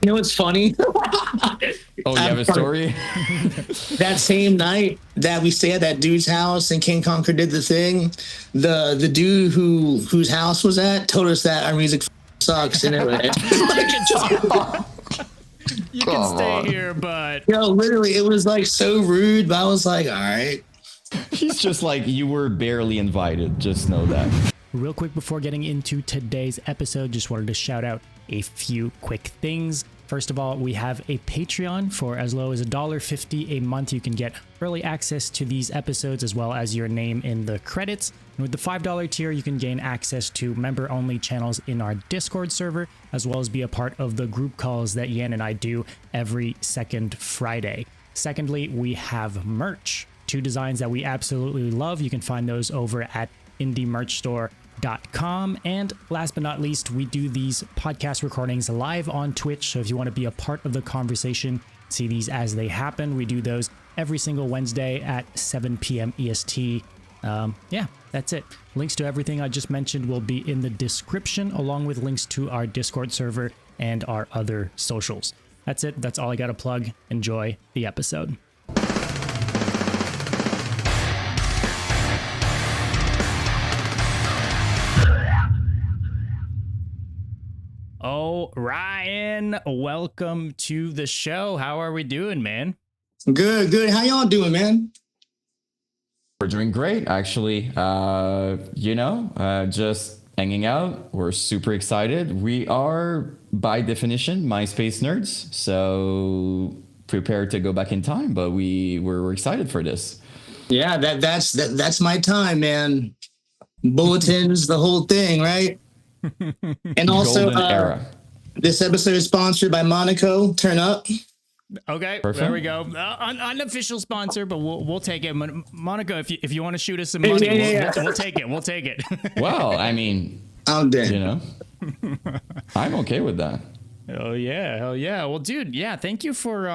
You know what's funny? Oh, you have a story? That same night that we stayed at that dude's house and King Conquer did the thing, the dude whose house was at told us that our music sucks. And You can stay here, but literally, it was like so rude. But I was like, all right. He's just like, you were barely invited. Just know that. Real quick before getting into today's episode, just wanted to shout out a few quick things. First of all, we have a Patreon. For as low as $1.50 a month, you can get early access to these episodes as well as your name in the credits. And with the $5 tier, you can gain access to member-only channels in our Discord server, as well as be a part of the group calls that Yan and I do every second Friday. Secondly, we have merch. 2 designs that we absolutely love. You can find those over at indiemerchstore.com. And last but not least, we do these podcast recordings live on Twitch. So if you want to be a part of the conversation, see these as they happen. We do those every single Wednesday at 7 p.m. EST. Yeah, that's it. Links to everything I just mentioned will be in the description, along with links to our Discord server and our other socials. That's it. That's all I got to plug. Enjoy the episode. Oh, Ryan, welcome to the show. How are we doing, man? Good. How y'all doing, man? We're doing great, actually. Just hanging out. We're super excited. We are, by definition, Myspace nerds. So prepared to go back in time, but we're excited for this. Yeah, that's my time, man. Bulletins, the whole thing, right? And also, era. This episode is sponsored by Monaco. Turn up. Okay, Perfect. There we go. Unofficial sponsor, but we'll take it. Monaco, if you want to shoot us some money, We'll take it. We'll take it. Well, I mean, I'm dead. I'm okay with that. Hell yeah. Well, dude, yeah. Thank you for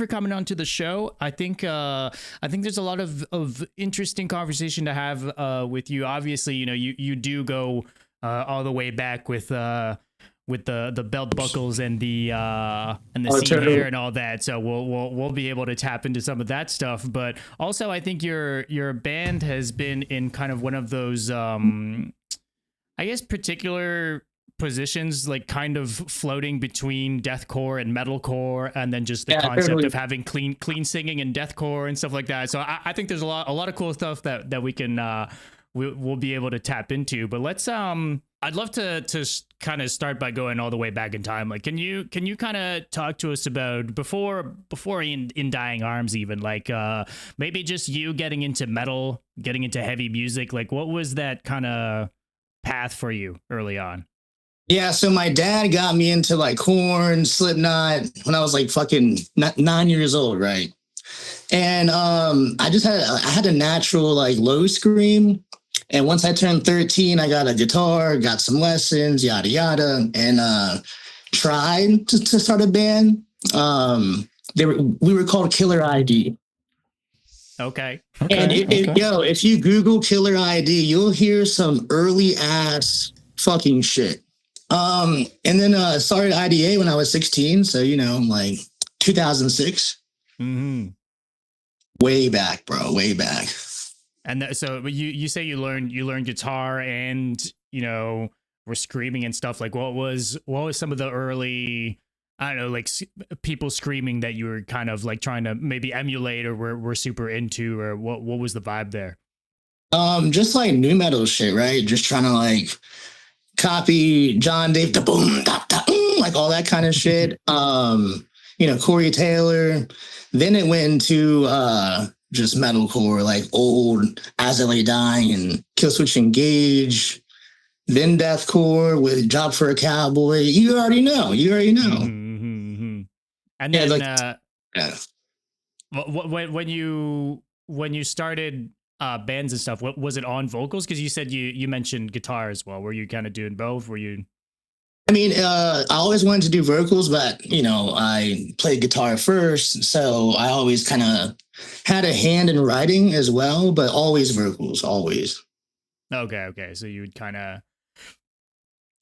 coming on to the show. I think there's a lot of interesting conversation to have with you. Obviously, you do go Oh, all the way back with the belt buckles and the seed hair and all that. So we'll be able to tap into some of that stuff. But also, I think your band has been in kind of one of those I guess particular positions, like kind of floating between deathcore and metalcore, and then just the concept of having clean singing and deathcore and stuff like that. So I think there's a lot of cool stuff that we can we'll be able to tap into. But let's I'd love to kind of start by going all the way back in time. Like, can you kind of talk to us about before in Dying Arms, even like maybe just you getting into metal, getting into heavy music? Like, what was that kind of path for you early on? Yeah, so my dad got me into like Korn, Slipknot when I was like fucking 9 years old, right? And I had a natural like low scream. And once I turned 13, I got a guitar, got some lessons, yada yada, and tried to start a band. We were called Killer ID. Okay. And if you Google Killer ID, you'll hear some early ass fucking shit. And then started IDA when I was 16. So, like 2006. Mm-hmm. Way back, bro. Way back. And so you say you learned guitar and, were screaming and stuff. Like what was some of the early, I don't know, like people screaming that you were kind of like trying to maybe emulate or were super into, or what was the vibe there? Just like new metal shit, right? Just trying to like copy John Dave, da boom, da da, like all that kind of shit. Corey Taylor. Then it went into just metalcore, like old As I Lay Dying and Killswitch Engage. Then deathcore with Job for a Cowboy. You already know. Mm-hmm. And then when you started bands and stuff, what was it on vocals? Because you said you mentioned guitar as well. Were you kind of doing both? Were you? I mean, I always wanted to do vocals, but I played guitar first, so I always kind of had a hand in writing as well, but always vocals, always. Okay. So you would kind of.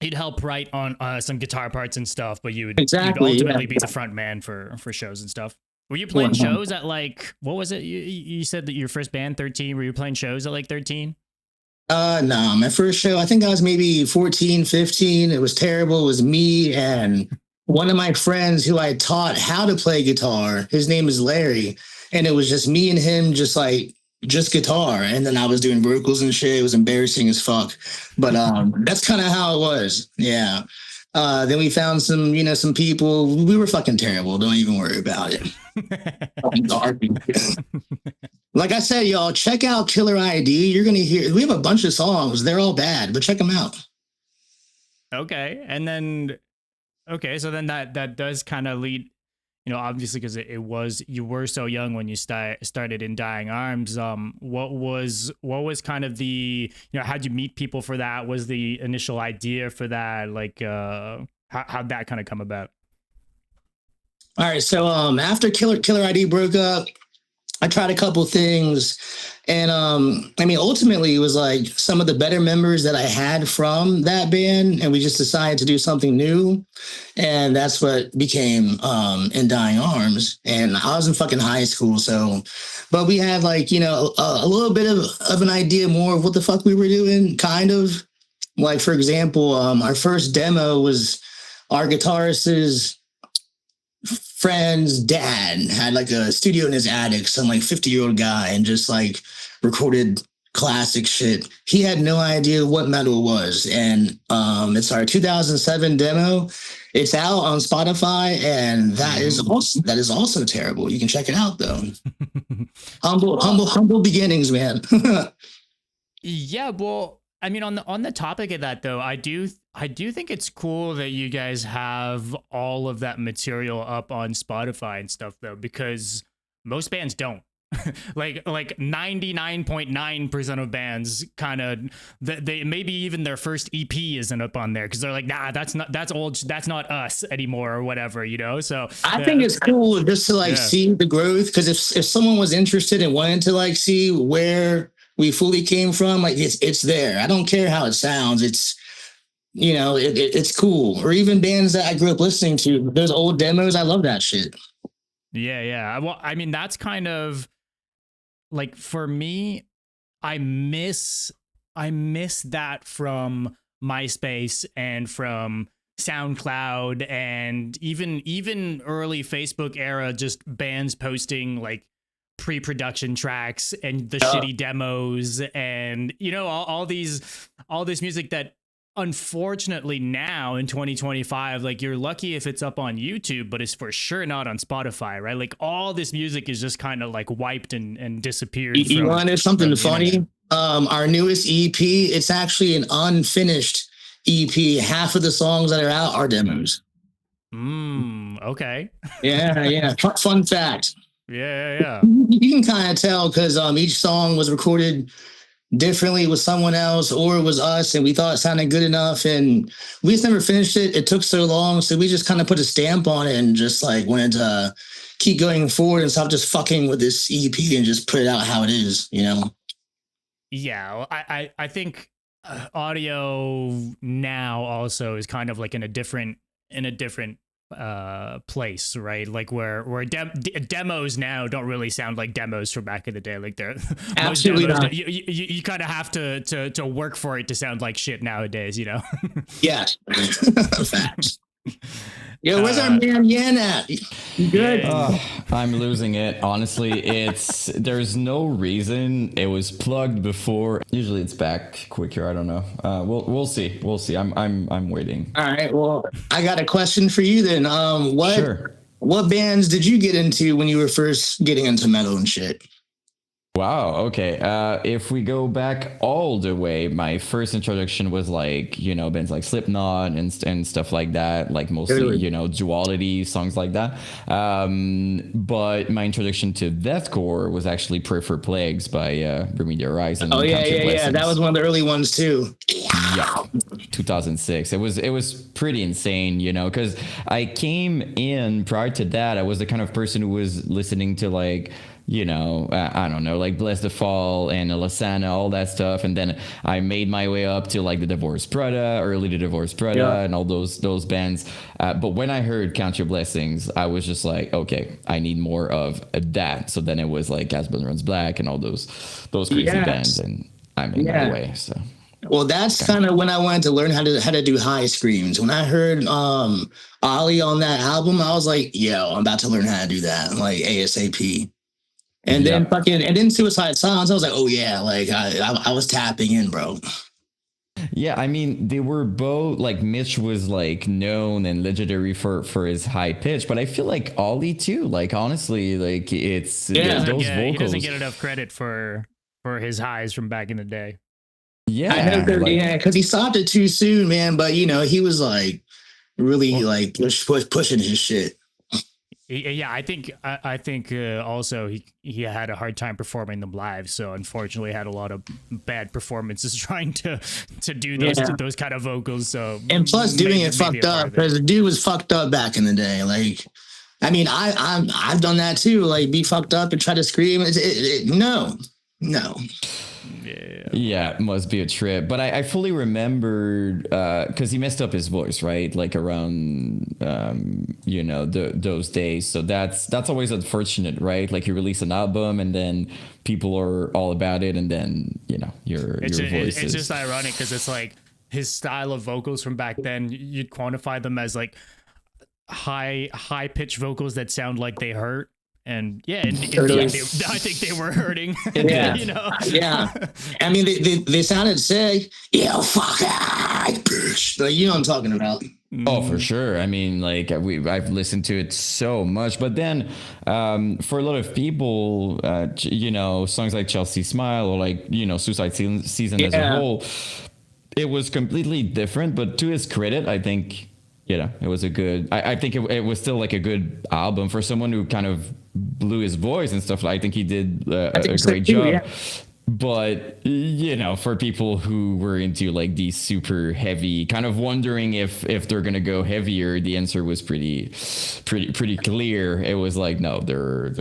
You'd help write on some guitar parts and stuff, but you'd ultimately be the front man for shows and stuff. Were you playing shows at like, what was it? You said that your first band, 13, were you playing shows at like 13? No, my first show, I think I was maybe 14, 15. It was terrible. It was me and one of my friends who I taught how to play guitar. His name is Larry. And it was just me and him, just guitar. And then I was doing vocals and shit. It was embarrassing as fuck. But that's kind of how it was. Yeah. Then we found some people. We were fucking terrible. Don't even worry about it. Like I said, y'all, check out Killer ID. You're going to hear, we have a bunch of songs. They're all bad, but check them out. Okay. And then, so then that does kind of lead, obviously because you were so young when you started in Dying Arms. What was kind of the, how'd you meet people for that? Was the initial idea for that? Like, how'd that kind of come about? All right. So, after Killer ID broke up, I tried a couple things, and ultimately it was like some of the better members that I had from that band, and we just decided to do something new, and that's what became In Dying Arms. And I was in fucking high school, but we had like a little bit of an idea more of what the fuck we were doing, kind of. Like, for example, our first demo was our guitarist's friend's dad had like a studio in his attic, some like 50-year-old guy, and just like recorded classic shit. He had no idea what metal was. And it's our 2007 demo. It's out on Spotify, and that is also terrible. You can check it out though. humble beginnings, man. Yeah, well, I mean, on the topic of that though, I do think it's cool that you guys have all of that material up on Spotify and stuff though, because most bands don't. like 99.9% of bands kind of, they maybe even their first EP isn't up on there because they're like, nah, that's old, that's not us anymore or whatever, So I think it's cool just to see the growth, because if someone was interested and wanted to like see where we fully came from, like it's there. I don't care how it sounds. It's it's cool. Or even bands that I grew up listening to, those old demos, I love that shit. Yeah. Well, I mean, that's kind of like, for me, I miss that from MySpace and from SoundCloud and even early Facebook era, just bands posting like pre-production tracks and the shitty demos and all this music that unfortunately now in 2025, like, you're lucky if it's up on YouTube, but it's for sure not on Spotify, right? Like, all this music is just kind of like wiped and disappeared. You want to know something funny? Our newest EP, it's actually an unfinished EP. Half of the songs that are out are demos. Okay. Yeah. Fun fact. Yeah. You can kind of tell because each song was recorded differently with someone else, or it was us, and we thought it sounded good enough, and we just never finished it. It took so long, so we just kind of put a stamp on it and just like wanted to keep going forward and stop just fucking with this EP and just put it out how it is, Yeah, well, I think audio now also is kind of like in a different place, right? Like where demos now don't really sound like demos from back in the day. Like they're absolutely not. You kind of have to work for it to sound like shit nowadays, Yes. Facts. Yo, where's our man Yan at? You good? I'm losing it. Honestly, there's no reason. It was plugged before. Usually it's back quicker. I don't know. We'll see. I'm waiting. All right. Well, I got a question for you then. What bands did you get into when you were first getting into metal and shit? Wow. Okay. If we go back all the way, my first introduction was like, bands like Slipknot and stuff like that, like mostly, Duality, songs like that. But my introduction to deathcore was actually Pray for Plagues by Bring Me the Horizon. Oh yeah. That was one of the early ones too. Yeah, 2006. It was pretty insane, because I came in prior to that. I was the kind of person who was listening to like you know, I don't know, like Bless the Fall and Lasana, all that stuff. And then I made my way up to like the Divorce Prada, early the Divorce Prada, and all those bands. But when I heard Count Your Blessings, I was just like, okay, I need more of that. So then it was like Gas Blood Runs Black and all those crazy bands, and I'm in my way. So. Well, that's kind of when I wanted to learn how to do high screams. When I heard Ollie on that album, I was like, yo, I'm about to learn how to do that, like ASAP. And then Suicide Silence, I was like, oh yeah, like I was tapping in, bro. Yeah, I mean, they were both like Mitch was like known and legendary for his high pitch, but I feel like Ollie too. Like honestly, like it's those vocals. He doesn't get enough credit for his highs from back in the day. Yeah, I know, because he stopped it too soon, man. But you know, he was like really like pushing his shit. Yeah, I think also he had a hard time performing them live, so unfortunately had a lot of bad performances trying to do those kind of vocals. So and plus doing it fucked up because the dude was fucked up back in the day. Like, I mean, I've done that too. Like, be fucked up and try to scream. No. Yeah, it must be a trip. But I fully remembered because he messed up his voice, right? Like around those days. So that's always unfortunate, right? Like you release an album and then people are all about it, and then your voice. It's just ironic because it's like his style of vocals from back then. You'd quantify them as like high pitched vocals that sound like they hurt. And I think they were hurting. Yeah, Yeah. I mean, they sounded sick. Yeah, fuck bitch. Like, you know what I'm talking about. Oh, for sure. I mean, like I've listened to it so much, but then for a lot of people, songs like Chelsea Smile or like Suicide Season as a whole, it was completely different. But to his credit, I think. It was a good. I think it was still like a good album for someone who kind of blew his voice and stuff. I think he did a great job. Yeah. But for people who were into like these super heavy, kind of wondering if they're gonna go heavier, the answer was pretty clear. It was like no, they're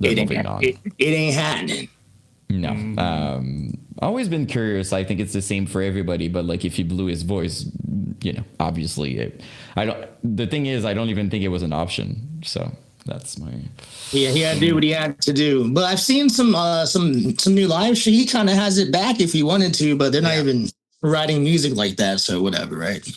moving on. It ain't happening. No. Always been curious. I think it's the same for everybody, but like if he blew his voice, obviously the thing is, I don't even think it was an option. So that's my. Yeah, he had to do what he had to do. But I've seen some new live shit. He kind of has it back if he wanted to, but they're not even writing music like that. So whatever, right?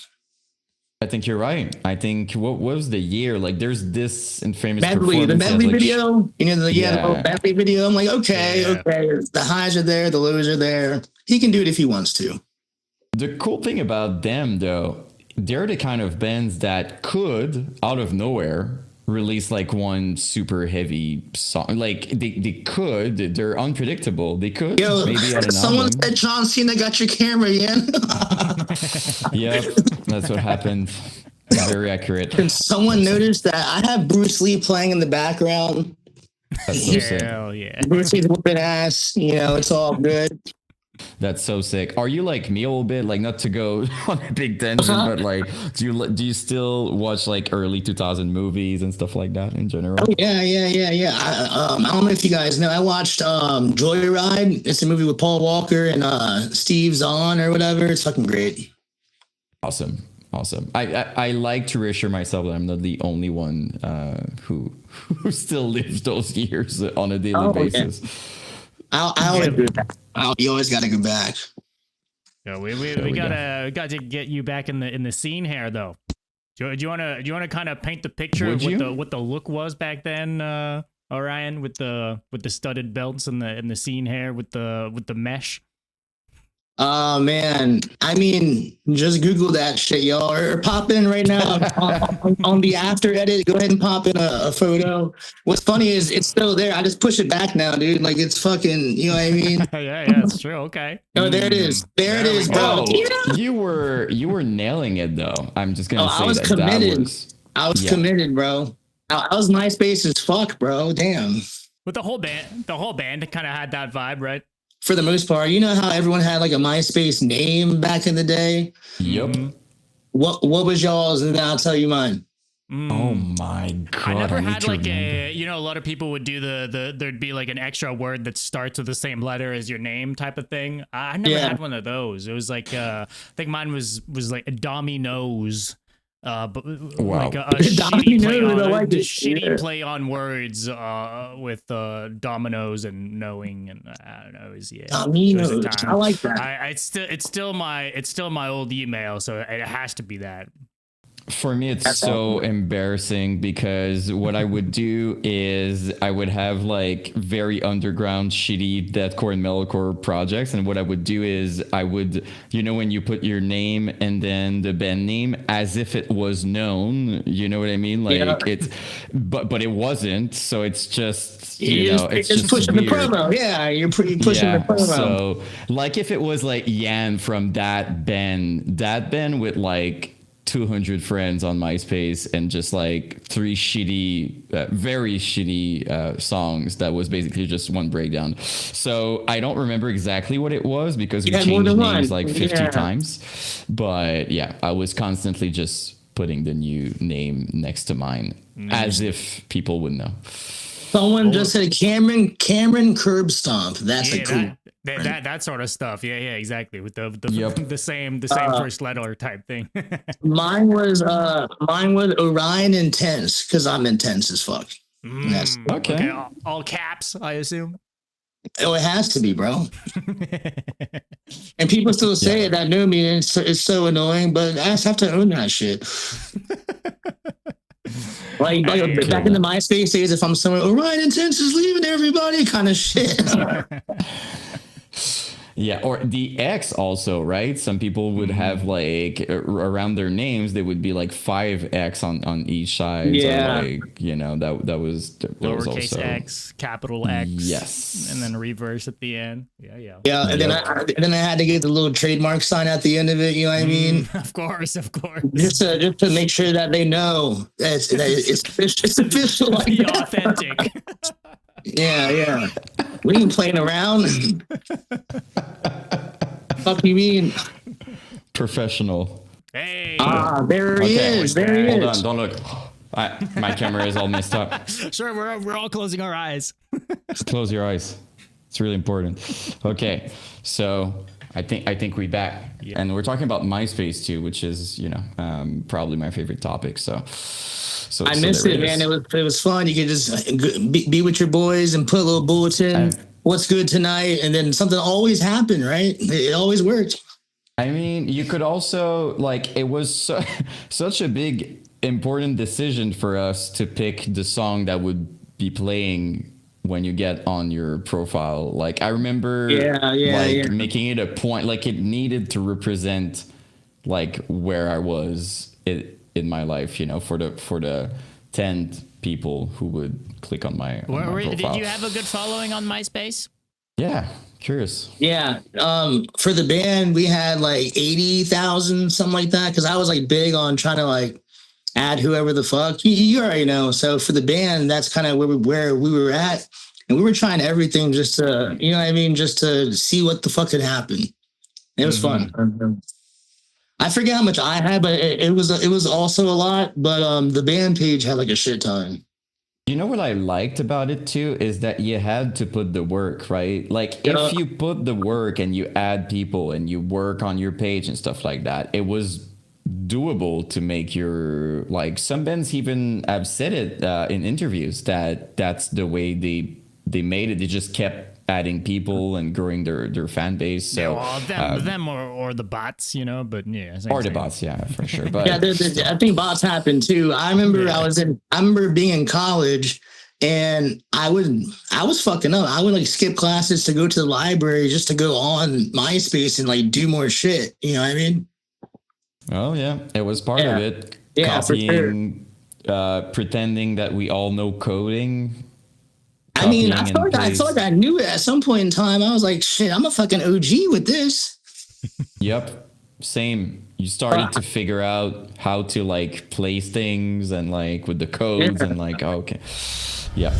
I think you're right. I think what was the year? Like, there's this infamous Medley, the Medley video. The Medley video. I'm like, okay. The highs are there, the lows are there. He can do it if he wants to. The cool thing about them, though, they're the kind of bands that could, out of nowhere, release like one super heavy song. Like they could. They're unpredictable. They could. Maybe on an someone album. said John Cena got your camera, yeah. Yep, that's what happened. Very accurate. And someone noticed that I have Bruce Lee playing in the background. That's so sick. Hell yeah. Bruce Lee's whooping ass. It's all good. That's so sick. Are you like me a little bit? Like, not to go on a big tangent, but like, do you still watch like early 2000 movies and stuff like that in general? Oh, yeah. I don't know if you guys know. I watched Joyride. It's a movie with Paul Walker and Steve Zahn or whatever. It's fucking great. Awesome. I like to reassure myself that I'm not the only one who still lives those years on a daily basis. I always do that. You always got to go back. Yeah, we got to get you back in the scene here, though. Do you want to kind of paint the picture of what the look was back then, Orion, with the studded belts and the scene hair with the mesh? Oh man, I mean, just Google that shit, y'all, or pop in right now on the after edit. Go ahead and pop in a photo. What's funny is it's still there. I just push it back now, dude. Like it's fucking, you know what I mean? yeah, it's true. Okay. Oh, there it is. There it is, bro. You were nailing it though. I'm just gonna say I was committed. I was committed, bro. I was MySpace as fuck, bro. Damn. With the whole band kind of had that vibe, right? For the most part, you know how everyone had like a MySpace name back in the day? Yep. What was y'all's? And then I'll tell you mine. Oh my god! I never need had to like remember. a lot of people would do there'd be like an extra word that starts with the same letter as your name type of thing. I never had one of those. It was like I think mine was like a Dominoes. But Wow. like a shitty play on like shitty play on words with dominoes and knowing, and I don't know, Dominoes. I like that. It's still my old email, so it has to be that. For me, it's so embarrassing because what I would do is I would have like very underground, shitty deathcore and metalcore projects. And what I would do is I would, when you put your name and then the band name as if it was known, you know what I mean? Like but it wasn't. So it's just, it's just pushing weird. the promo. Yeah, you're pushing the promo. So like if it was like Yan from that band with like 200 friends on MySpace and just like 3 shitty, very shitty songs that was basically just one breakdown. So I don't remember exactly what it was because we changed names like 50 times. But yeah, I was constantly just putting the new name next to mine as if people would know. Someone just said Cameron Curb Stomp. That's cool. That sort of stuff. Yeah, exactly. With the same first letter type thing. mine was Orion Intense because I'm intense as fuck. Okay. All caps, I assume. Oh, it has to be, bro. And people still say it that know me, and it's so annoying. But I just have to own that shit. Like back in the MySpace days, if I'm somewhere, Orion Intense is leaving everybody, kind of shit. Yeah, or the X also, right? Some people would have like around their names, they would be like 5X on each side. Yeah, like, that was lowercase also X, capital X, yes, and then reverse at the end. Yeah. And then I had to get the little trademark sign at the end of it. You know what I mean? Of course. Just to make sure that they know it's official. Like be authentic. Yeah. We ain't playing around. Fuck you mean? Professional. Hey. There he is. There he is. Hold on, don't look. My camera is all messed up. Sure, we're all closing our eyes. Just close your eyes. It's really important. Okay, so I think we back, and we're talking about MySpace too, which is probably my favorite topic. So I missed it, man. It was fun. You could just be with your boys and put a little bulletin. What's good tonight? And then something always happened, right? It always worked. I mean, you could also it was such a big, important decision for us to pick the song that would be playing when you get on your profile. Like I remember making it a point, like it needed to represent like where I was in my life, for the 10 people who would click on my profile. Did you have a good following on MySpace? Yeah, curious. Yeah, for the band we had like 80,000, something like that, because I was like big on trying to like add whoever the fuck you already know. So for the band, that's kind of where we were at, and we were trying everything just to just to see what the fuck could happen. It was fun. I forget how much I had, but it was also a lot. But the band page had like a shit ton. You know what I liked about it too is that you had to put the work, right? Like if you put the work and you add people and you work on your page and stuff like that, it was doable to make your, like some bands even have said it in interviews that that's the way they made it. They just kept adding people and growing their fan base. So them or the bots, but yeah. Or the bots, yeah, for sure. But yeah, I think bots happen too. I remember I remember being in college, and I was fucking up. I would like skip classes to go to the library just to go on MySpace and like do more shit. You know what I mean? Oh yeah, it was part of it. Yeah, copying, for sure. Pretending that we all know coding. I mean, I felt like I knew it at some point in time. I was like, shit, I'm a fucking OG with this. Yep. Same. You started to figure out how to like place things and like with the codes and like, okay. Yeah.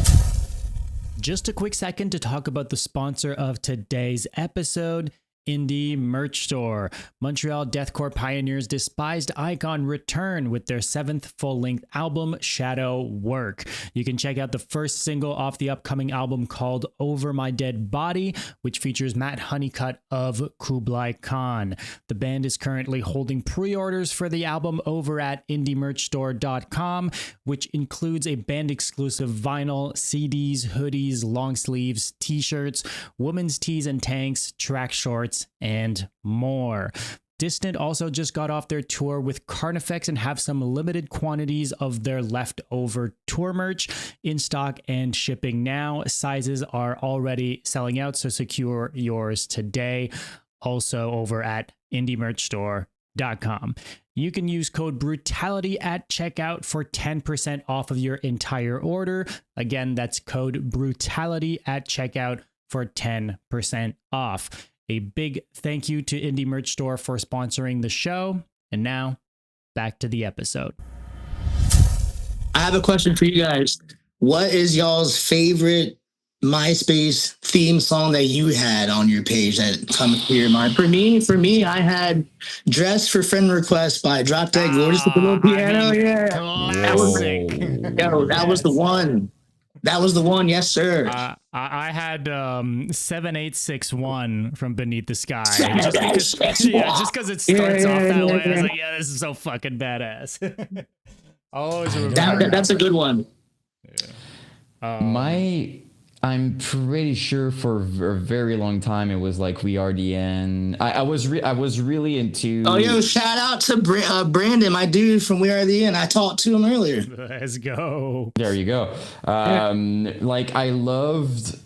Just a quick second to talk about the sponsor of today's episode. Indie Merch Store. Montreal deathcore pioneers Despised Icon return with their 7th full-length album, Shadow Work. You can check out the first single off the upcoming album called Over My Dead Body, which features Matt Honeycutt of Kublai Khan. The band is currently holding pre-orders for the album over at indiemerchstore.com, which includes a band-exclusive vinyl, CDs, hoodies, long sleeves, t-shirts, women's tees and tanks, track shorts, and more. Distant also just got off their tour with Carnifex and have some limited quantities of their leftover tour merch in stock and shipping now. Sizes are already selling out, so secure yours today. Also over at indiemerchstore.com. You can use code BRUTALITY at checkout for 10% off of your entire order. Again, that's code BRUTALITY at checkout for 10% off. A big thank you to Indie Merch Store for sponsoring the show. And now, back to the episode. I have a question for you guys. What is y'all's favorite MySpace theme song that you had on your page that comes to your mind? For me, I had "Dress for Friend Request" by Drop Dead Gorgeous with the little piano. Classic. That was the one. That was the one, yes, sir. I had 7861 from Beneath the Sky. Just because it starts off that way. I was like, yeah, this is so fucking badass. Always remember that's a good one. Yeah. I'm pretty sure for a very long time it was like We Are the End. I was really into. Oh, yo! Shout out to Brandon, my dude from We Are the End. I talked to him earlier. Let's go. There you go. Like I loved.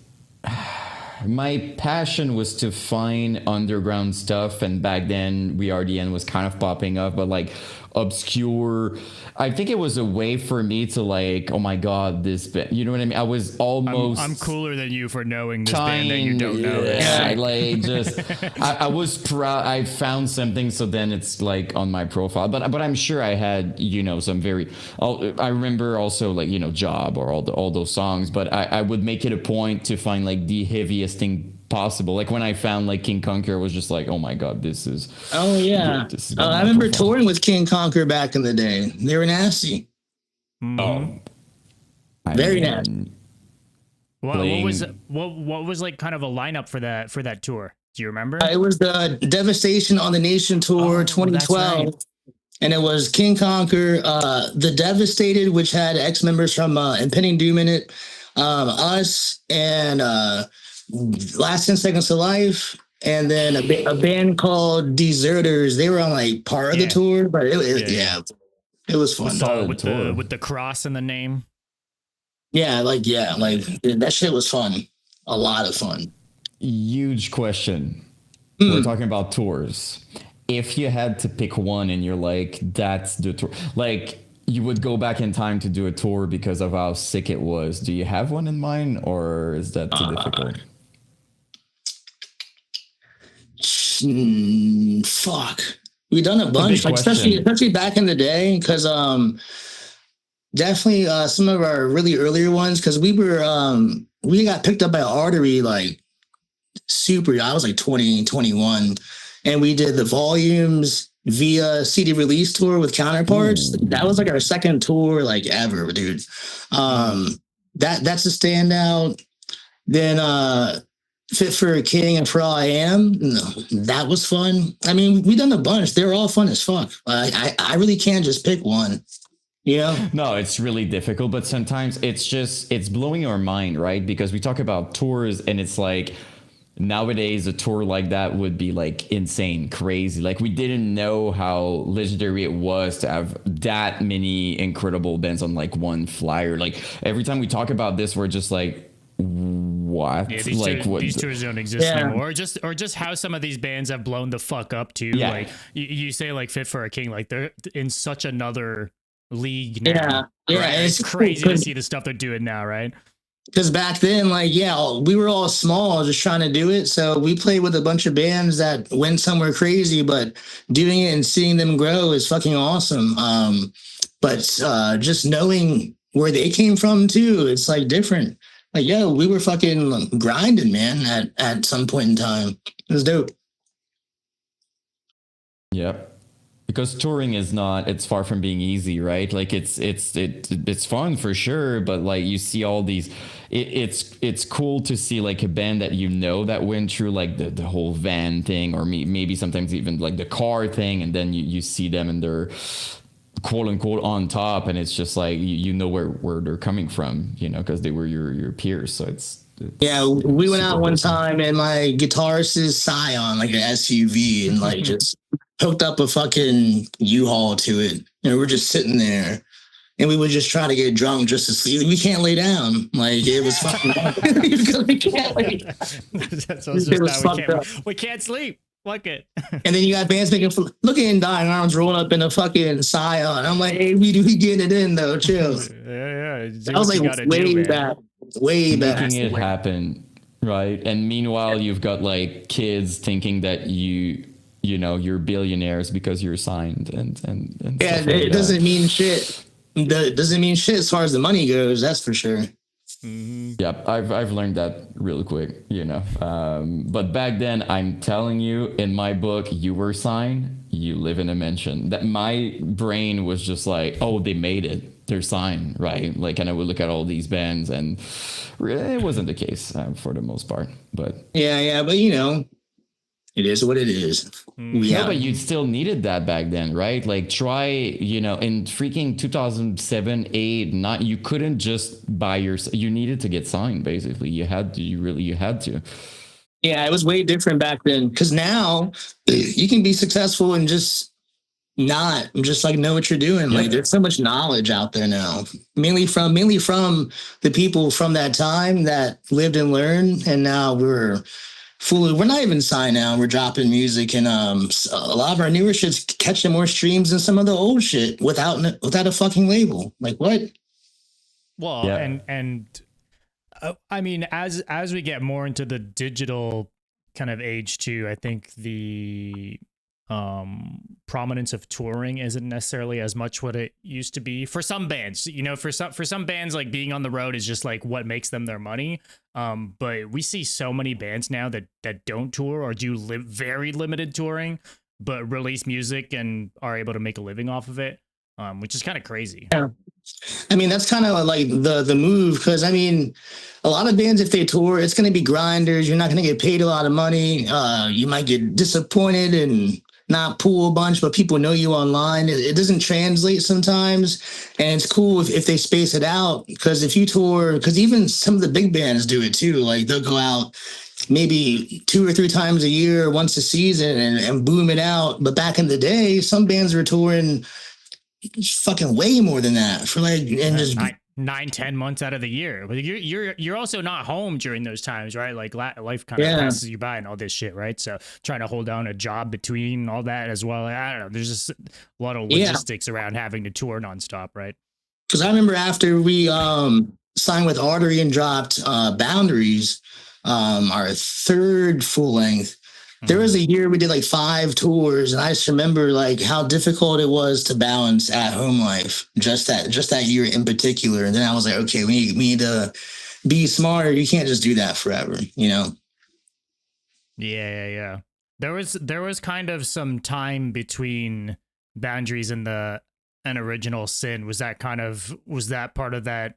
My passion was to find underground stuff, and back then We Are the End was kind of popping up, but like obscure. I think it was a way for me to like, oh my god, this band. You know what I mean? I was almost. I'm cooler than you for knowing this band that you don't know. Yeah, like just I was proud. I found something, so then it's like on my profile. But I'm sure I had some very. I remember also like Job or all those songs. But I would make it a point to find like the heaviest thing possible. Like when I found like King Conquer, it was just like, oh my god, this is. Oh yeah, I remember touring with King Conquer back in the day. They were nasty. Mm-hmm. Very nasty. What was like kind of a lineup for that tour? Do you remember? It was the Devastation on the Nation tour 2012. Right. And it was King Conquer, The Devastated, which had ex-members from Impending Doom in it, us, and Last 10 Seconds to Life, and then a band called Deserters. They were on like part of the tour, but it was fun. With the cross in the name. Like that shit was fun. A lot of fun. Huge question. We're talking about tours. If you had to pick one and you're like, that's the tour, like you would go back in time to do a tour because of how sick it was. Do you have one in mind, or is that too difficult? Fuck. We done a bunch, like, especially back in the day, because definitely some of our really earlier ones, because we got picked up by Artery like super. I was like 20, 21, and we did the Volumes via CD release tour with Counterparts. That was like our second tour like ever, dude. That's a standout. Then Fit for a King and For All I Am. That was fun. I mean, we done a bunch. They're all fun as fuck. I really can't just pick one. No, it's really difficult, but sometimes it's blowing our mind, right? Because we talk about tours and it's like nowadays a tour like that would be like insane, crazy. Like we didn't know how legendary it was to have that many incredible bands on like one flyer. Like every time we talk about this, we're just like, what? Yeah, these tours don't exist anymore. Or just how some of these bands have blown the fuck up too. Yeah. Like you say like Fit for a King, like they're in such another league now. Yeah. Right? It's crazy to see the stuff they're doing now, right? Because back then, we were all small, just trying to do it. So we played with a bunch of bands that went somewhere crazy, but doing it and seeing them grow is fucking awesome. But just knowing where they came from too, it's like different. Like, we were fucking grinding, man, at some point in time. It was dope. Yep. Because touring is not, it's far from being easy, right? Like it's fun for sure, but like you see all these, it's cool to see like a band that you know that went through like the whole van thing, or maybe sometimes even like the car thing, and then you see them and they're quote unquote on top, and it's just like you know where they're coming from, you know, because they were your peers. So it's yeah, we went out one time and my guitarist is Scion, like an SUV, and like just hooked up a fucking U-Haul to it. And we're just sitting there and we would just try to get drunk just to sleep. We can't lay down. Like it was fucking we can't lay down. We can't sleep. Fuck it. And then you got bands making looking Dying Arms rolling up in a fucking Scion. I'm like, hey, we getting it in though, chill. Yeah. I was like way back. Making it happen, right? And meanwhile, you've got like kids thinking that you know you're billionaires because you're signed and yeah, it doesn't mean shit. It doesn't mean shit as far as the money goes. That's for sure. Mm-hmm. Yep, I've learned that really quick, you know. But back then, I'm telling you, in my book, you were signed. You live in a mansion. That my brain was just like, oh, they made it. They're signed, right? Like, and I would look at all these bands, and it wasn't the case for the most part. But yeah, but you know. It is what it is. Yeah, but you still needed that back then, right? Like try, you know, in freaking 2007, 8, not, you couldn't just buy you needed to get signed, basically. You had to. Yeah, it was way different back then. Because now you can be successful and just just like know what you're doing. Like there's so much knowledge out there now. Mainly from the people from that time that lived and learned. And now we're not even signed now. We're dropping music, and a lot of our newer shit's catching more streams than some of the old shit without a fucking label. Like what? Well, yeah. and I mean, as we get more into the digital kind of age too, I think the prominence of touring isn't necessarily as much what it used to be for some bands. You know, for some bands, like being on the road is just like what makes them their money. But we see so many bands now that don't tour or do very limited touring, but release music and are able to make a living off of it, which is kind of crazy. Yeah. I mean, that's kind of like the move, because I mean, a lot of bands, if they tour, it's going to be grinders. You're not going to get paid a lot of money. You might get disappointed and not pull a bunch, but people know you online. It doesn't translate sometimes. And it's cool if they space it out, because if you tour, because even some of the big bands do it too. Like they'll go out maybe 2 or 3 times a year, once a season, and boom it out. But back in the day, some bands were touring fucking way more than that for like, and just 9-10 months out of the year. But you're also not home during those times, right? Like life kind of passes you by and all this shit, right? So trying to hold down a job between all that as well. I don't know. There's just a lot of logistics around having to tour nonstop, right? Because I remember after we signed with Artery and dropped Boundaries, our 3rd full length, there was a year we did like 5 tours, and I just remember like how difficult it was to balance at home life just that year in particular. And then I was like, okay, we need to be smarter. You can't just do that forever, you know? Yeah. There was kind of some time between Boundaries and Original Sin. Was that part of that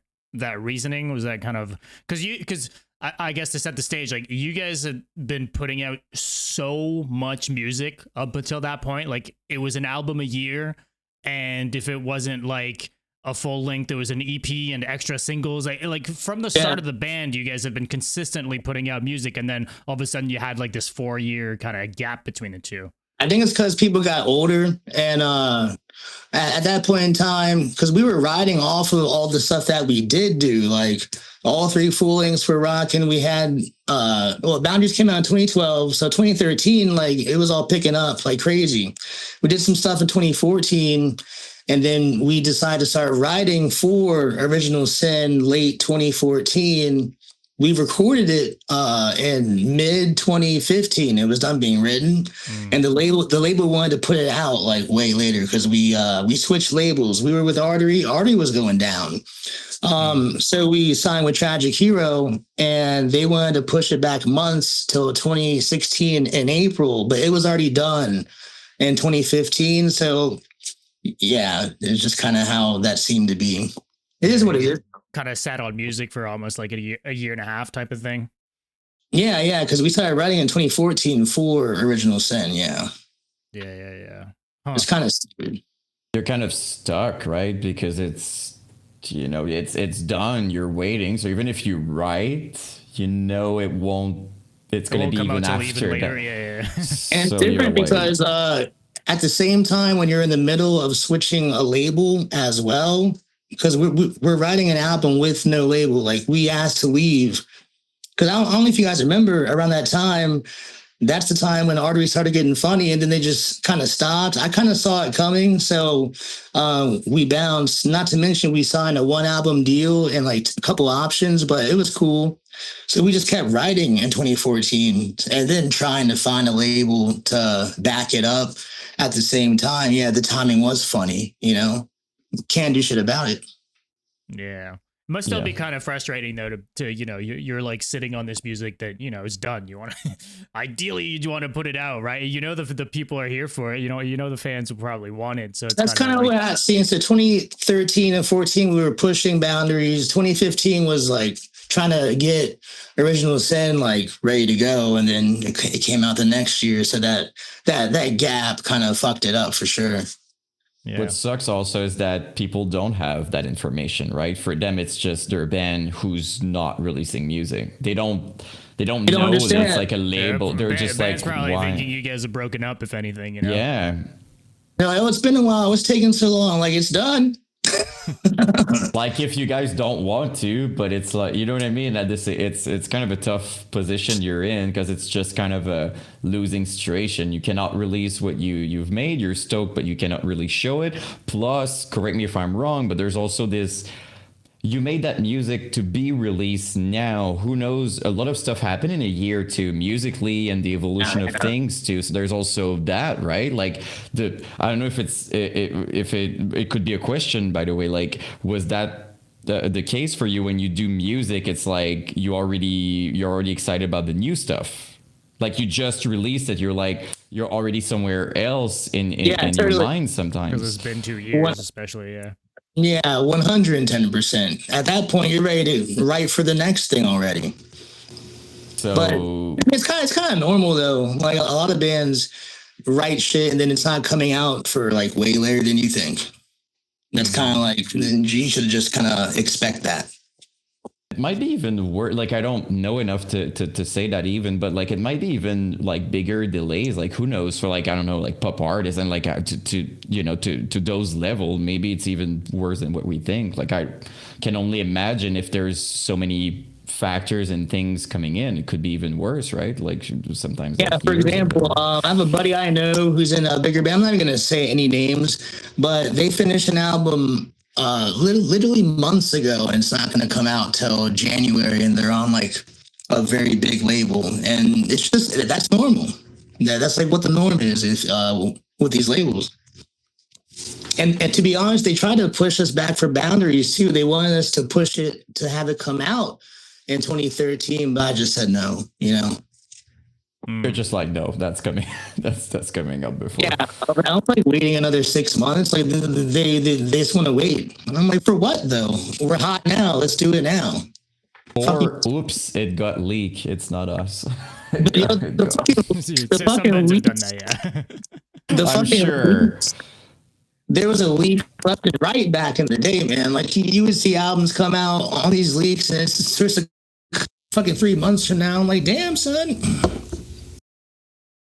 reasoning? Was that kind of because I guess to set the stage, like you guys have been putting out so much music up until that point. Like it was an album a year, and if it wasn't like a full length, there was an EP and extra singles. Like from the start of the band, you guys have been consistently putting out music, and then all of a sudden you had like this 4-year kind of gap between the two. I think it's because people got older, and at that point in time, because we were riding off of all the stuff that we did do, like all 3 full lengths for rock, and we had Boundaries came out in 2012, so 2013, like it was all picking up like crazy. We did some stuff in 2014, and then we decided to start writing for Original Sin late 2014. We recorded it in mid 2015. It was done being written, and the label wanted to put it out like way later because we switched labels. We were with Artery. Artery was going down, so we signed with Tragic Hero, and they wanted to push it back months till 2016 in April, but it was already done in 2015. So yeah, it's just kind of how that seemed to be. It is what it is. Kind of sat on music for almost like a year and a half type of thing. Yeah, because we started writing in 2014 for Original Sin. Yeah. Huh. It's kind of stupid. You're kind of stuck, right? Because it's, you know, it's done. You're waiting. So even if you write, you know, it won't. It's going to be even after. Later. Yeah. And so it's different because at the same time, when you're in the middle of switching a label as well, because we're writing an album with no label, like we asked to leave. Because I don't know if you guys remember around that time, that's the time when Artery started getting funny and then they just kind of stopped. I kind of saw it coming. So we bounced, not to mention we signed a 1 album deal and like a couple options, but it was cool. So we just kept writing in 2014 and then trying to find a label to back it up at the same time. Yeah, the timing was funny, you know, can't do shit about it. Yeah. Must still be kind of frustrating though to you know, you're like sitting on this music that, you know, is done. You want to ideally you want to put it out, right? You know, the people are here for it. You know the fans will probably want it. So that's kind of what I see. So 2013 and 14 we were pushing boundaries. 2015 was like trying to get Original Sin like ready to go, and then it came out the next year. So that gap kind of fucked it up for sure. Yeah. What sucks also is that people don't have that information, right? For them, it's just their band who's not releasing music. They don't know that it's like a label. They're just like, probably why? Thinking you guys are broken up, if anything, you know? Yeah. No, it's been a while. It's taking so long. Like, it's done. Like if you guys don't want to, but it's like, you know what I mean? That it's kind of a tough position you're in because it's just kind of a losing situation. You cannot release what you've made. You're stoked, but you cannot really show it. Plus, correct me if I'm wrong, but there's also this. You made that music to be released now. Who knows? A lot of stuff happened in a year or two musically and the evolution of things too. So there's also that, right? Like I don't know if it could be a question, by the way. Like, was that the case for you when you do music? It's like you're already excited about the new stuff. Like you just released it. You're like, you're already somewhere else in your mind sometimes. Because it's been 2 years, especially, yeah. Yeah, 110%. At that point, you're ready to write for the next thing already. So, but it's kind of normal though. Like a lot of bands write shit and then it's not coming out for like way later than you think. That's kind of like you should just kind of expect that. It might be even worse. Like I don't know enough to say that even, but like it might be even like bigger delays. Like who knows for like I don't know like pop artists and like to those level. Maybe it's even worse than what we think. Like I can only imagine if there's so many factors and things coming in, it could be even worse, right? Like sometimes. Yeah, like for example, I have a buddy I know who's in a bigger band. I'm not even gonna say any names, but they finished an album literally months ago and it's not going to come out till January and they're on like a very big label and it's just that's normal. That's like what the norm is with these labels. And to be honest, they tried to push us back for boundaries too. They wanted us to push it to have it come out in 2013, but I just said no, you know. They're just like, no, that's coming. that's coming up before. Yeah, I'm like waiting another 6 months. Like they just want to wait. And I'm like, for what though? We're hot now. Let's do it now. Or oops, it got leaked. It's not us. The fucking I'm sure. There was a leak left and right back in the day, man. Like you would see albums come out, all these leaks, and it's just like fucking 3 months from now. I'm like, damn, son.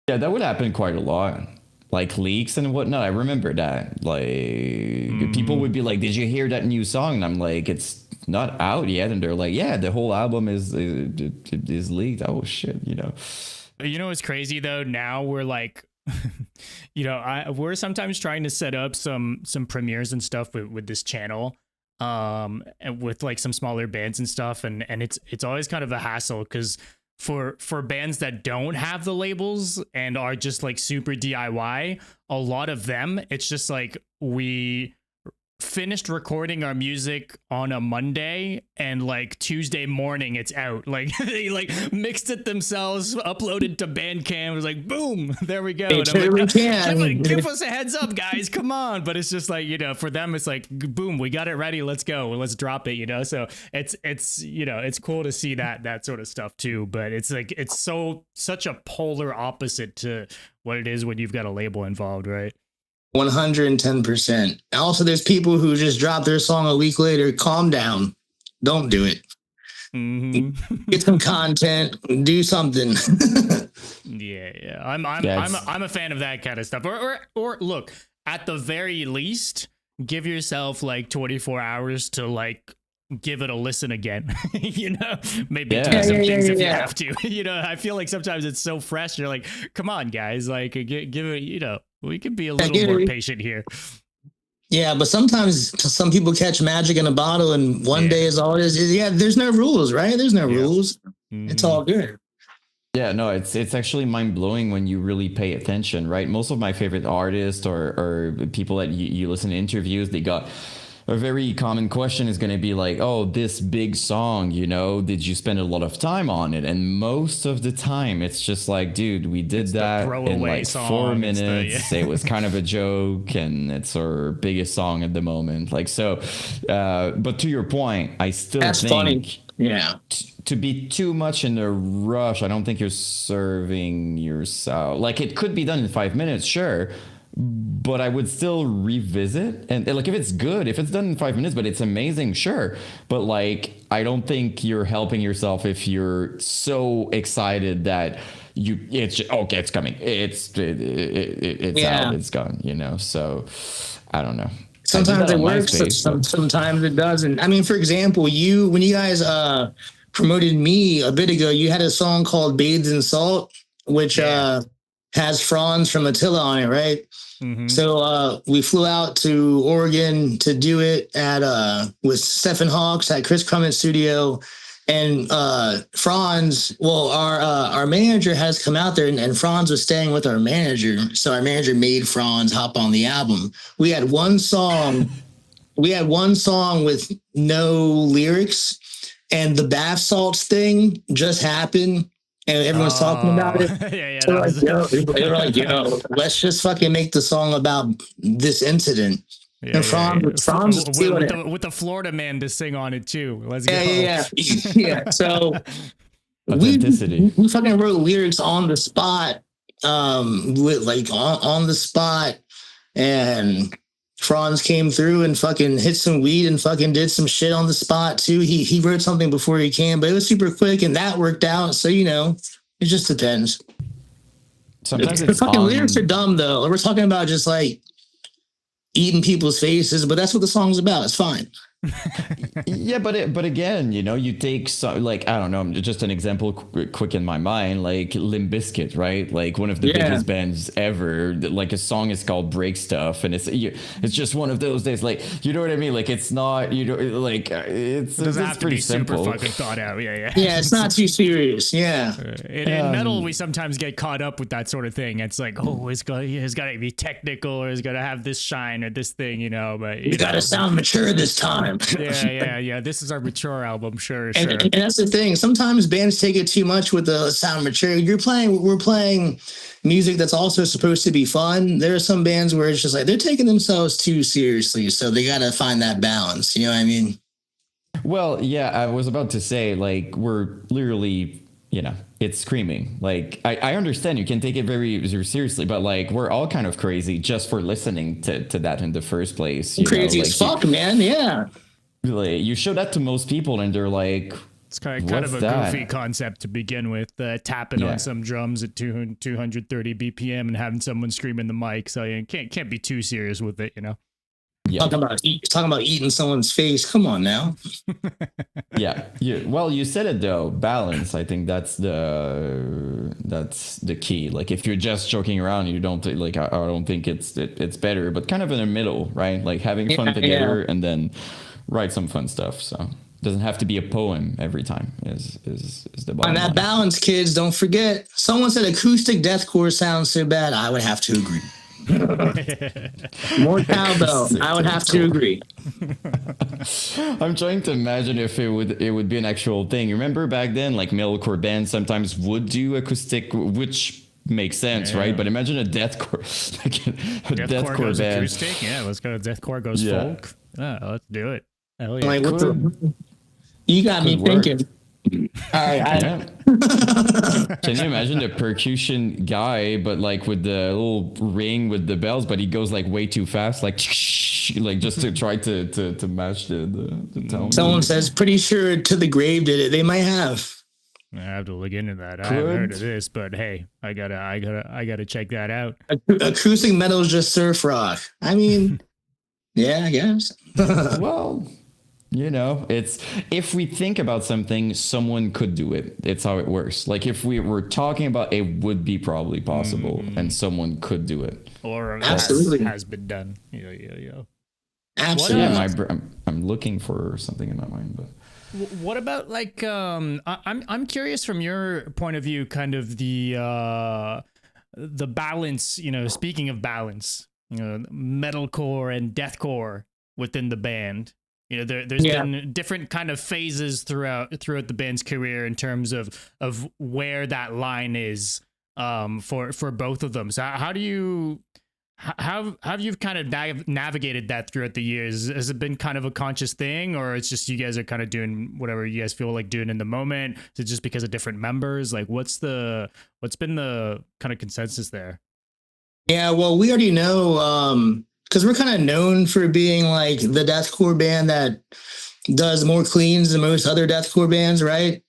Yeah, that would happen quite a lot. Like leaks and whatnot. I remember that. Like people would be like, "Did you hear that new song?" And I'm like, "It's not out yet." And they're like, "Yeah, the whole album is leaked." Oh shit, you know. You know what's crazy though? Now we're like, you know, we're sometimes trying to set up some premieres and stuff with this channel, and with like some smaller bands and stuff, and it's always kind of a hassle because. For bands that don't have the labels and are just like super DIY, a lot of them, it's just like we finished recording our music on a Monday, and like Tuesday morning it's out. Like they like mixed it themselves, uploaded to Bandcamp. It was like, boom, there we go. And I'm like, give us a heads up, guys, come on. But it's just like, you know, for them it's like, boom, we got it ready, let's go, let's drop it, you know. So it's you know, it's cool to see that sort of stuff too. But it's like, it's such a polar opposite to what it is when you've got a label involved, right? 110%. Also, there's people who just drop their song a week later. Calm down. Don't do it. Mm-hmm. Get some content. Do something. Yeah. I'm a fan of that kind of stuff. Or look, at the very least, give yourself like 24 hours to like give it a listen again. You know, maybe do some things if you have to. You know, I feel like sometimes it's so fresh. You're like, come on, guys, like give it. You know, we could be a little more patient here. Yeah, but sometimes some people catch magic in a bottle, and one day is all it is. Yeah, there's no rules, right? There's no rules. Mm-hmm. It's all good. Yeah, no, it's actually mind blowing when you really pay attention, right? Most of my favorite artists or people that you listen to interviews, they got a very common question is going to be like, oh, this big song, you know, did you spend a lot of time on it? And most of the time it's just like, dude, we did that in like 4 minutes. It was kind of a joke, and it's our biggest song at the moment. Like, so, but to your point, I still think funny. Yeah. To be too much in a rush, I don't think you're serving yourself. Like, it could be done in 5 minutes, sure. But I would still revisit, and like, if it's good, if it's done in 5 minutes, but it's amazing, sure. But like, I don't think you're helping yourself if you're so excited that it's okay, it's coming, it's out, it's gone, you know. So I don't know. Sometimes it works, sometimes it doesn't. I mean, for example, when you guys promoted me a bit ago, you had a song called "Bathed in Salt," which has Franz from Attila on it, right? Mm-hmm. So we flew out to Oregon to do it with Stephen Hawks at Chris Crummett's studio, and Franz. Well, our manager has come out there, and Franz was staying with our manager, so our manager made Franz hop on the album. We had one song with no lyrics, and the bath salts thing just happened. And everyone's talking about it. They were like, yo, let's just fucking make the song about this incident. And Franz with the Florida man to sing on it too. Let's go. Yeah. So we fucking wrote lyrics on the spot, with like on the spot, and Franz came through and fucking hit some weed and fucking did some shit on the spot too. He wrote something before he came, but it was super quick and that worked out. So, you know, it just depends. Sometimes the fucking lyrics are dumb though. We're talking about just like eating people's faces, but that's what the song's about. It's fine. Yeah, but again, you know, you take some, like, I don't know, just an example quick in my mind, like Limp Bizkit, right? Like one of the biggest bands ever. Like a song is called Break Stuff, and it's just one of those days, like, you know what I mean? Like, it's not, you know, like it doesn't have to be simple. Super fucking thought out. Yeah, it's not too serious. Yeah. In metal, we sometimes get caught up with that sort of thing. It's like, oh, it's got to be technical, or it's got to have this shine or this thing, you know. But you got to sound mature this time. Yeah. This is our mature album, sure. And that's the thing. Sometimes bands take it too much with the sound mature. We're playing music that's also supposed to be fun. There are some bands where it's just like they're taking themselves too seriously, so they got to find that balance. You know what I mean? Well, yeah, I was about to say, like, we're literally, you know, it's screaming. Like, I understand you can take it very seriously, but like, we're all kind of crazy just for listening to that in the first place. Crazy as fuck, man. Yeah. Like, you show that to most people and they're like, it's kind of a goofy concept to begin with, tapping on some drums at 230 BPM and having someone scream in the mic. So you can't be too serious with it, you know? Yeah. Talking about eating someone's face. Come on now. Yeah. Well, you said it though. Balance. I think that's the key. Like, if you're just joking around, you don't like. I don't think it's better, but kind of in the middle, right? Like having fun together and then write some fun stuff. So it doesn't have to be a poem every time. Is the bottom line. And that balance, kids. Don't forget. Someone said acoustic deathcore sounds so bad. I would have to agree. More cowbell. I would have to agree. I'm trying to imagine if it would be an actual thing. Remember back then, like metalcore bands sometimes would do acoustic, which makes sense, right? But imagine a deathcore, like a deathcore goes band. Acoustic. Yeah, let's go. Deathcore goes folk. Yeah, let's do it. Hell yeah. Like, you got me thinking. All right. Can you imagine the percussion guy, but like with the little ring with the bells, but he goes like way too fast, like just to try to match the tone. Someone says, pretty sure To The Grave did it. They might have. I have to look into that. I haven't heard of this, but hey, I gotta check that out. Acoustic metal is just surf rock. I mean, yeah, I guess. Well, you know, it's if we think about something, someone could do it. It's how it works. Like if we were talking about it would be probably possible and someone could do it. Or absolutely has been done. Yeah. Absolutely. Yeah, I'm looking for something in my mind, but what about like I'm curious from your point of view, kind of the balance, you know, speaking of balance, you know, metalcore and deathcore within the band. You know, there's been different kind of phases throughout the band's career in terms of where that line is for both of them. So how do you have you kind of navigated that throughout the years? Has it been kind of a conscious thing, or it's just you guys are kind of doing whatever you guys feel like doing in the moment? Is it just because of different members? Like what's been the kind of consensus there? Yeah, well, we already know, because we're kind of known for being like the deathcore band that does more cleans than most other deathcore bands, right?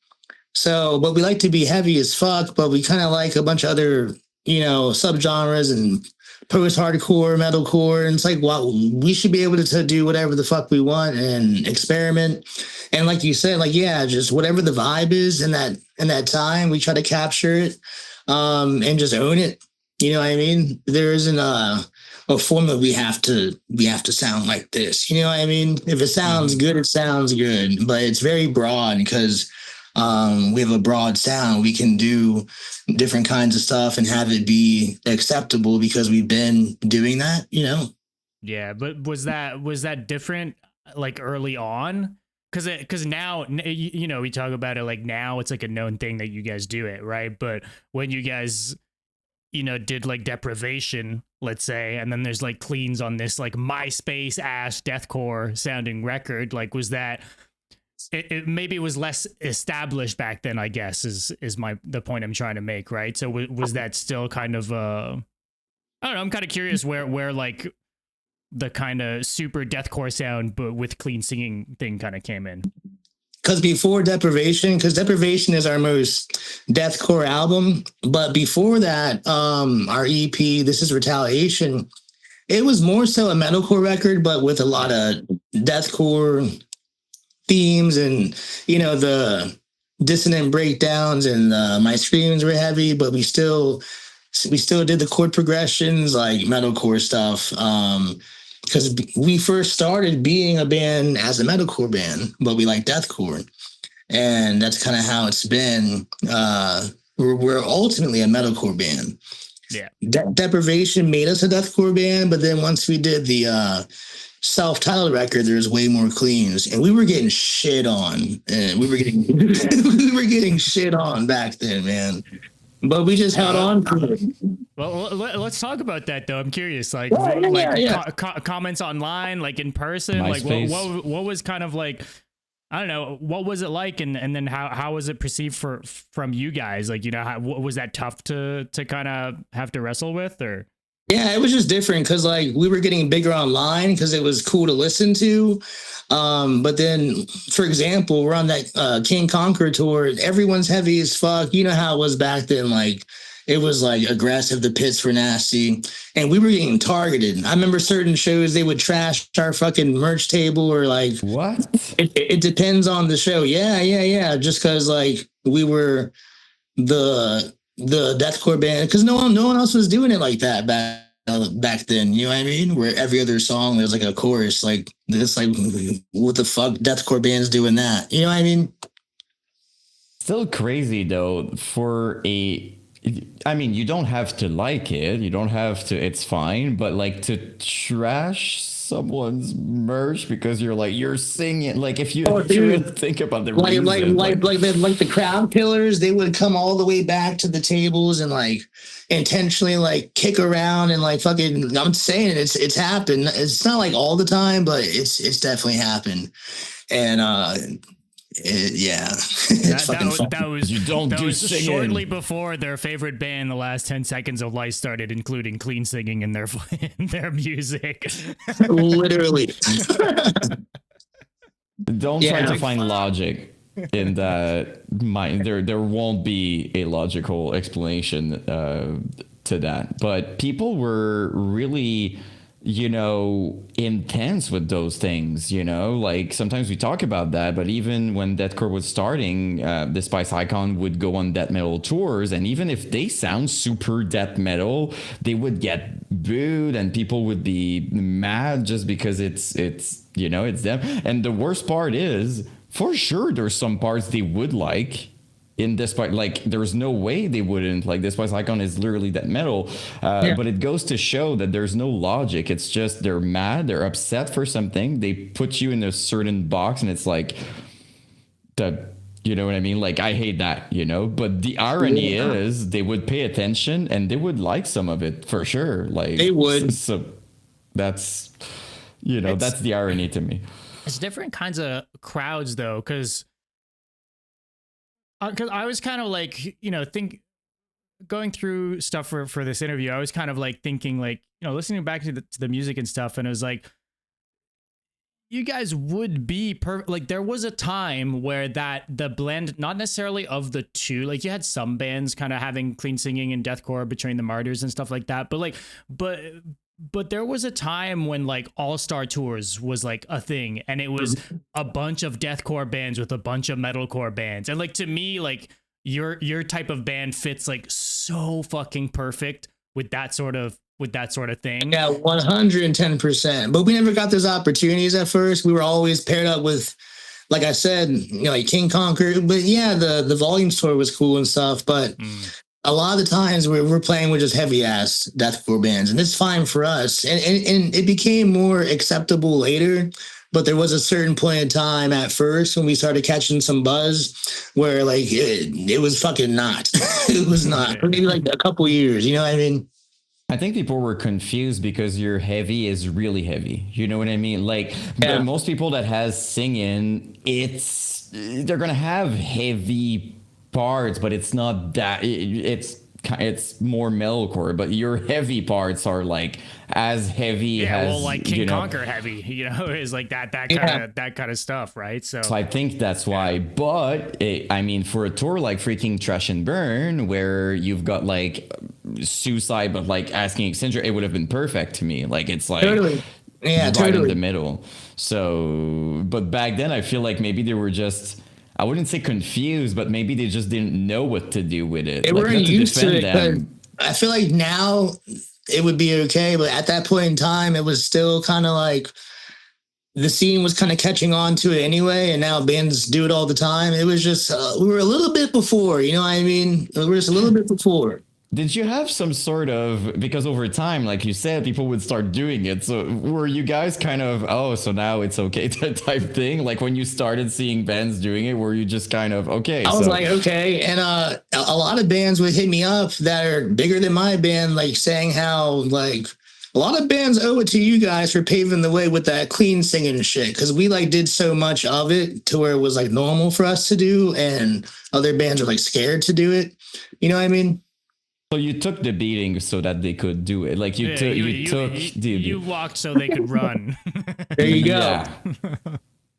So, but we like to be heavy as fuck, but we kind of like a bunch of other, you know, subgenres and post-hardcore, metalcore, and it's like, well, we should be able to do whatever the fuck we want and experiment. And like you said, like, yeah, just whatever the vibe is in that time, we try to capture it and just own it. You know what I mean? There isn't a formula we have to sound like this. You know what I mean? If it sounds good, it sounds good, but it's very broad because we have a broad sound. We can do different kinds of stuff and have it be acceptable because we've been doing that, you know? Yeah, but was that different like early on? Because now, you know, we talk about it like now it's like a known thing that you guys do it, right? But when you guys, you know, did like Deprivation, let's say, and then there's like cleans on this like Myspace ass deathcore sounding record, like was that it maybe was less established back then, I guess, is the point I'm trying to make, right? So was that still kind of I don't know, I'm kind of curious where like the kind of super deathcore sound but with clean singing thing kind of came in. Because before Deprivation, because Deprivation is our most deathcore album, but before that, our EP, This Is Retaliation, it was more so a metalcore record, but with a lot of deathcore themes, and you know, the dissonant breakdowns and my screams were heavy, but we still did the chord progressions like metalcore stuff. Because we first started being a band as a metalcore band, but we like deathcore. And that's kind of how it's been. We're ultimately a metalcore band. Yeah. Deprivation made us a deathcore band, but then once we did the self-titled record, there's way more cleans. And we were getting shit on. And we were getting shit on back then, man. But we just held on to it. Well, let's talk about that though. I'm curious, like, comments online, like in person, MySpace. like what was kind of like, I don't know, what was it like, and then how was it perceived from you guys? Like, you know, was that tough to kind of have to wrestle with, or? Yeah, it was just different because like we were getting bigger online because it was cool to listen to. But then, for example, we're on that King Conquer tour. Everyone's heavy as fuck. You know how it was back then. Like it was like aggressive. The pits were nasty, and we were getting targeted. I remember certain shows they would trash our fucking merch table or like what? It depends on the show. Yeah. Just because like we were the deathcore band, because no one else was doing it like that back then, you know what I mean? Where every other song there's like a chorus, like this, like what the fuck, deathcore bands doing that, you know what I mean? Still crazy though, for a I mean, you don't have to like it. You don't have to. It's fine. But like to trash someone's merch because you're singing. Like if you even think about the reason, like the crowd killers, they would come all the way back to the tables and like intentionally like kick around and like fucking. I'm saying it's happened. It's not like all the time, but it's definitely happened. And that was you don't do singing. Shortly before their favorite band, the last 10 seconds of life, started including clean singing in their music. Literally. Don't try to find logic in that. There won't be a logical explanation to that. But people were really, intense with those things, like sometimes we talk about that, but even when deathcore was starting, despite Scion would go on death metal tours, and even if they sound super death metal, they would get booed and people would be mad just because it's them. And the worst part is, for sure, there's some parts they would like. In Despite, like, there's no way they wouldn't. Like, Despite Scion is literally that metal, but it goes to show that there's no logic. It's just they're mad, they're upset for something. They put you in a certain box, and it's like, you know what I mean? Like, I hate that, But the irony is, they would pay attention and they would like some of it for sure. Like they would. So that's, that's the irony to me. It's different kinds of crowds though, because I was kind of like, going through stuff for this interview, I was kind of like thinking like, listening back to the music and stuff. And it was like, you guys would be perfect. Like there was a time where the blend, not necessarily of the two, like you had some bands kind of having clean singing and deathcore Betraying the Martyrs and stuff like that. But there was a time when like all-star tours was like a thing, and it was a bunch of deathcore bands with a bunch of metalcore bands. And like, to me, like your type of band fits like so fucking perfect with that sort of thing. Yeah, 110%. But we never got those opportunities at first. We were always paired up with, like I said, like King Conquer. But yeah, the Volumes tour was cool and stuff. But a lot of the times we're playing with just heavy ass deathcore bands, and it's fine for us. And it became more acceptable later. But there was a certain point in time at first when we started catching some buzz where like it was fucking not. It was not. Maybe like a couple years, you know what I mean? I think people were confused because your heavy is really heavy. You know what I mean? Like most people that has singing, they're gonna have heavy parts, but it's not that. It's more metalcore, but your heavy parts are like as heavy as like King Conquer heavy, is like that kind of stuff, right? So I think that's why. But for a tour like freaking Trash and Burn, where you've got like Suicide, but like asking Alexandria, it would have been perfect to me. Like it's like totally. Right in the middle. So, but back then I feel like maybe they were just, I wouldn't say confused, but maybe they just didn't know what to do with it. They weren't used to it. I feel like now it would be okay, but at that point in time, it was still kind of like the scene was kind of catching on to it anyway, and now bands do it all the time. It was just we were a little bit before, you know what I mean? We were just a little bit before. Did you have some sort of, because over time, like you said, people would start doing it. So were you guys kind of, so now it's okay type thing? Like when you started seeing bands doing it, were you just kind of, okay? I was like, okay. And a lot of bands would hit me up that are bigger than my band, like saying how like a lot of bands owe it to you guys for paving the way with that clean singing and shit. Cause we like did so much of it to where it was like normal for us to do. And other bands are like scared to do it. You know what I mean? So you took the beating so that they could do it. Like you walked so they could run. There you go. Yeah.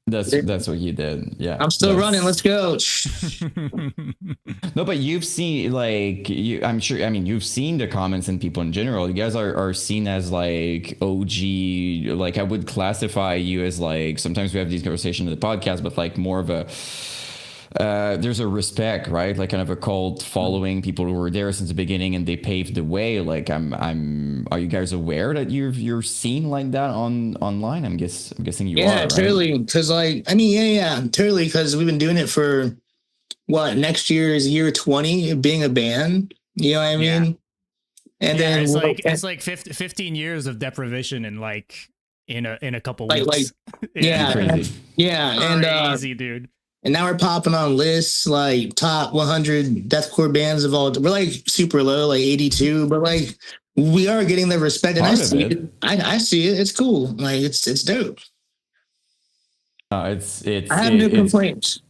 That's what you did. Yeah. I'm still running. Let's go. No, but you've seen you've seen the comments and people in general. You guys are seen as like OG. Like I would classify you as like, sometimes we have these conversations in the podcast, but like more of a, there's a respect, right? Like kind of a cult following, people who were there since the beginning and they paved the way. Like are you guys aware that you're seen like that online? I'm guessing you are. Yeah, totally. Right? Cause like, totally. Cause we've been doing it for next year is year 20 of being a band. You know what I mean? And then it's like 15 years of deprivation in like in a couple like weeks. Crazy. And crazy, dude. And now we're popping on lists like top 100 deathcore bands of all. We're like super low, like 82, but like we are getting the respect. And I see it. I see it. It's cool. Like it's dope. I have no complaints.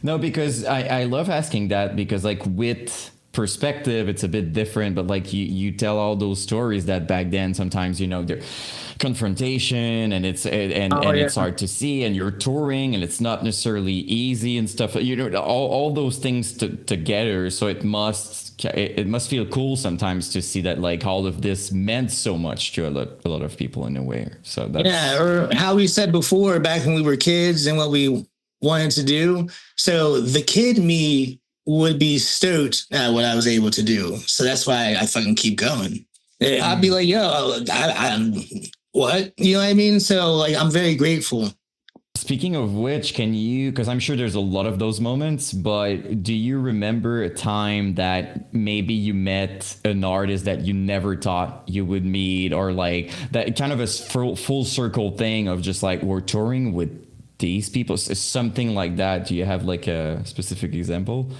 No, because I love asking that, because like with perspective it's a bit different, but like you tell all those stories that back then sometimes, you know, there confrontation and it's hard to see, and you're touring and it's not necessarily easy and stuff, you know, all those things together. So it must feel cool sometimes to see that like all of this meant so much to a lot of people in a way. So that's or how we said before, back when we were kids and what we wanted to do. So the kid me would be stoked at what I was able to do. So that's why I fucking keep going. I'd be like, yo, I'm what? You know what I mean? So like, I'm very grateful. Speaking of which, can you, because I'm sure there's a lot of those moments, but do you remember a time that maybe you met an artist that you never thought you would meet, or like that kind of a full circle thing of just like, we're touring with these people, something like that? Do you have like a specific example?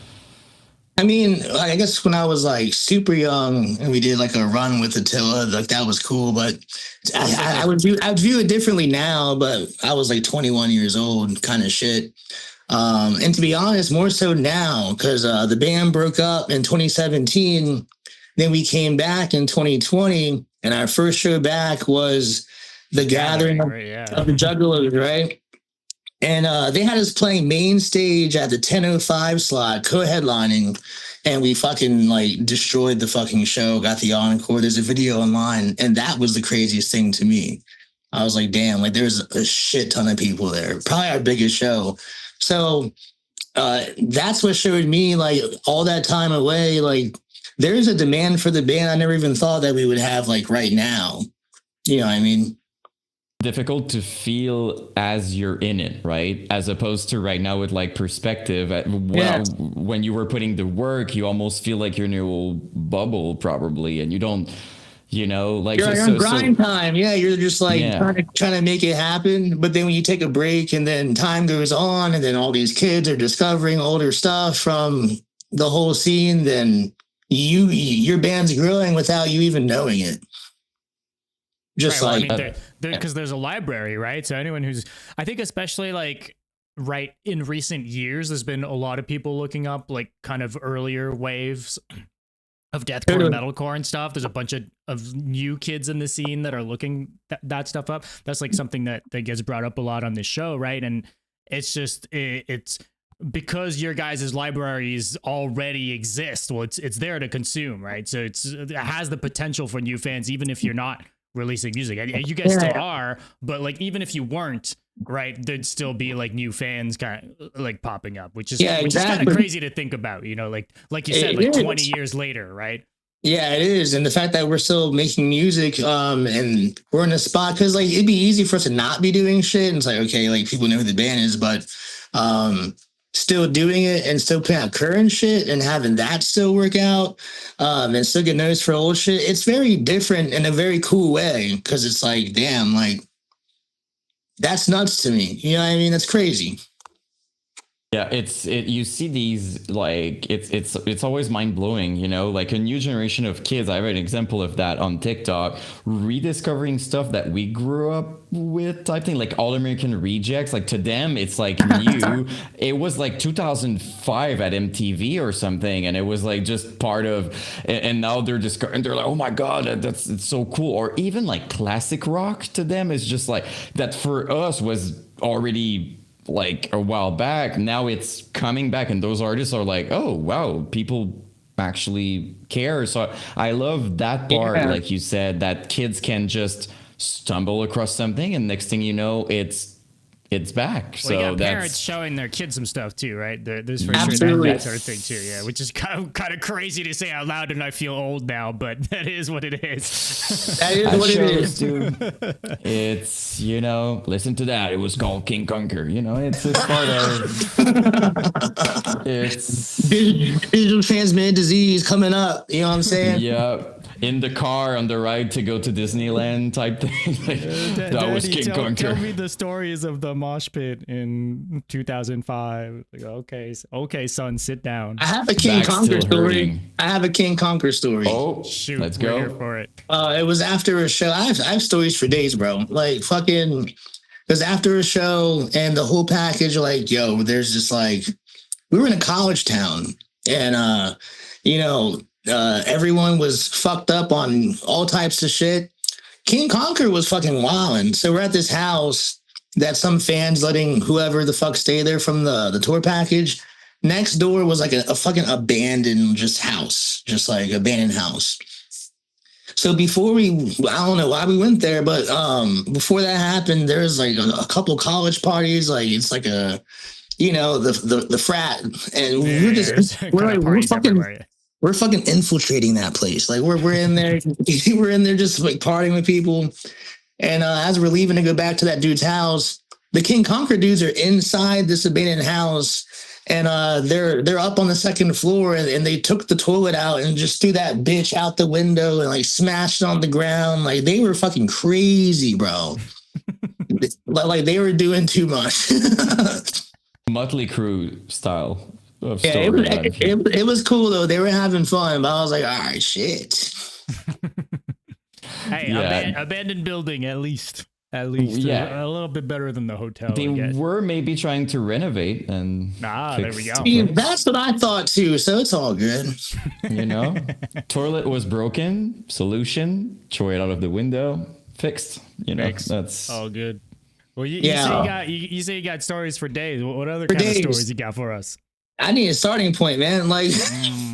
I mean, I guess when I was like super young and we did like a run with Attila, like that was cool. But I'd view it differently now. But I was like 21 years old, kind of shit. And to be honest, more so now, because the band broke up in 2017. Then we came back in 2020, and our first show back was the gathering of the Juggalos, right? And they had us playing main stage at the 10:05 slot, co-headlining, and we fucking like destroyed the fucking show, got the encore. There's a video online, and that was the craziest thing to me. I was like, damn, like there's a shit ton of people there. Probably our biggest show. So that's what showed me, like all that time away, like there's a demand for the band I never even thought that we would have like right now. You know what I mean? Difficult to feel as you're in it, right? As opposed to right now with like perspective. When you were putting the work, you almost feel like you're in your little bubble probably, and you don't, you know, like you're on grind time. Yeah, you're just like trying to make it happen. But then when you take a break and then time goes on, and then all these kids are discovering older stuff from the whole scene, then your band's growing without you even knowing it. Just right, well, I mean, because there's a library, right? So anyone who's, I think especially like right in recent years, there's been a lot of people looking up like kind of earlier waves of deathcore and metalcore and stuff. There's a bunch of new kids in the scene that are looking that stuff up. That's like something that gets brought up a lot on this show, right? And it's just it's because your guys' libraries already exist. Well, it's there to consume, right? So it has the potential for new fans, even if you're not releasing music. You guys still are, but like even if you weren't, right, there'd still be like new fans kind of like popping up, which is kind of crazy to think about, you know, like you said, like 20 years later, right? Yeah, it is. And the fact that we're still making music and we're in a spot, because like it'd be easy for us to not be doing shit, and it's like, okay, like people know who the band is, but still doing it and still putting out current shit and having that still work out and still get noticed for old shit. It's very different in a very cool way, because it's like, damn, like that's nuts to me. You know what I mean? That's crazy. Yeah, you see these, like it's always mind blowing, you know, like a new generation of kids. I have an example of that on TikTok, rediscovering stuff that we grew up with, type thing, like All American Rejects. Like to them, it's like new. It was like 2005 at MTV or something, and it was like just part of. And now they're discovering. They're like, oh my god, it's so cool. Or even like classic rock to them is just like that. For us was already like a while back. Now it's coming back, and those artists are like, oh wow, people actually care. So I love that part, like you said, that kids can just stumble across something, and next thing you know, it's it's back. Well, you So got that's parents showing their kids some stuff too, right? There's for sure Absolutely. that sort of thing too, yeah. Which is kind of crazy to say out loud, and I feel old now, but that is what it is. That is That what it shows, is. dude. It's, you know, listen to that. It was called King Conquer. You know, it's part of. It's Digital transmitted disease coming up. You know what I'm saying? yeah. In the car on the ride to go to Disneyland type thing. Like, that was King Conquer. Tell me the stories of the mosh pit in 2005. Like, okay, son, sit down. I have a King Back's Conquer still story. hurting. I have a King Conquer story. Oh, Shoot, let's we're go. here for it. It was after a show. I have stories for days, bro. Like fucking, because after a show and the whole package, like, yo, there's just like, we were in a college town, and you know, everyone was fucked up on all types of shit. King Conquer was fucking wildin'. So we're at this house that some fans letting whoever the fuck stay there from the tour package. Next door was like a fucking abandoned just house, just like abandoned house. So before I don't know why we went there, but before that happened, there was like a couple college parties. Like it's like a, you know, the frat, and we're fucking infiltrating that place. Like we're in there, we're in there just like partying with people. And as we're leaving to go back to that dude's house, the King Conquer dudes are inside this abandoned house, and they're up on the second floor, and they took the toilet out and just threw that bitch out the window and like smashed it on the ground. Like they were fucking crazy, bro. Like they were doing too much. Motley Crue style of Yeah, story. it was cool though. They were having fun, but I was like, all right, shit. Hey, Yeah. abandoned building at least. Yeah. A little bit better than the hotel. They were maybe trying to renovate and there we go. See, that's what I thought too. So it's all good. You know, toilet was broken. Solution: throw it out of the window. Fixed. You know, Fixed. that's all good. Well, you say you got stories for days. What other kind of stories you got for us? I need a starting point, man. Like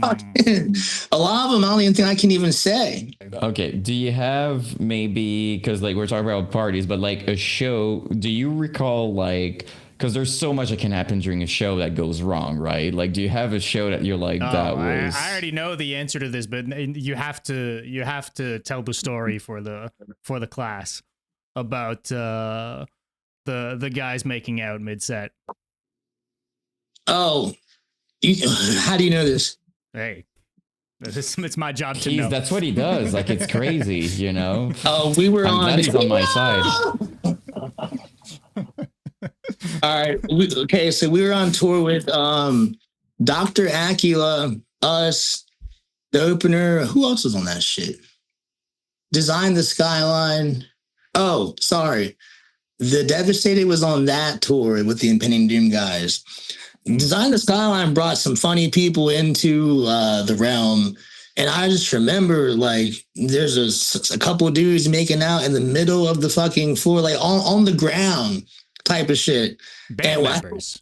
a lot of them, I don't even think I can even say. okay. Do you have maybe, because like we're talking about parties, but like a show? Do you recall like? Because there's so much that can happen during a show that goes wrong, right? Like, do you have a show that you're like that was? I already know the answer to this, but you have to tell the story for the class about the guys making out mid set. Oh, how do you know this? Hey, it's my job to know. That's what he does. Like it's crazy, you know. Oh, we were I'm on. glad he's on my side. All right. Okay, so we were on tour with Dr. Attila, us, the opener. Who else was on that shit? Design the Skyline. Oh, sorry. The Devastated was on that tour with the Impending Doom guys. Design the Skyline brought some funny people into the realm. And I just remember, like, there's a couple of dudes making out in the middle of the fucking floor, like on the ground type of shit. Band members.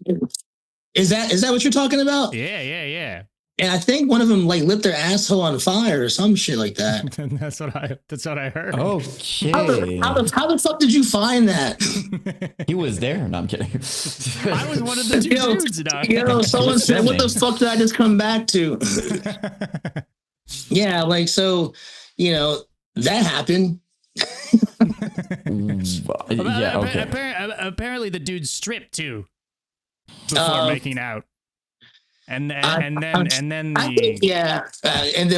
Is that what you're talking about? Yeah. And I think one of them like lit their asshole on fire or some shit like that. That's what I heard. Okay. How the fuck did you find that? He was there. No, I'm kidding. I was one of the two dudes. Someone said, "What the fuck did I just come back to?" Yeah, like so, you know, that happened. Yeah, okay. Apparently, the dude stripped too before making out. And then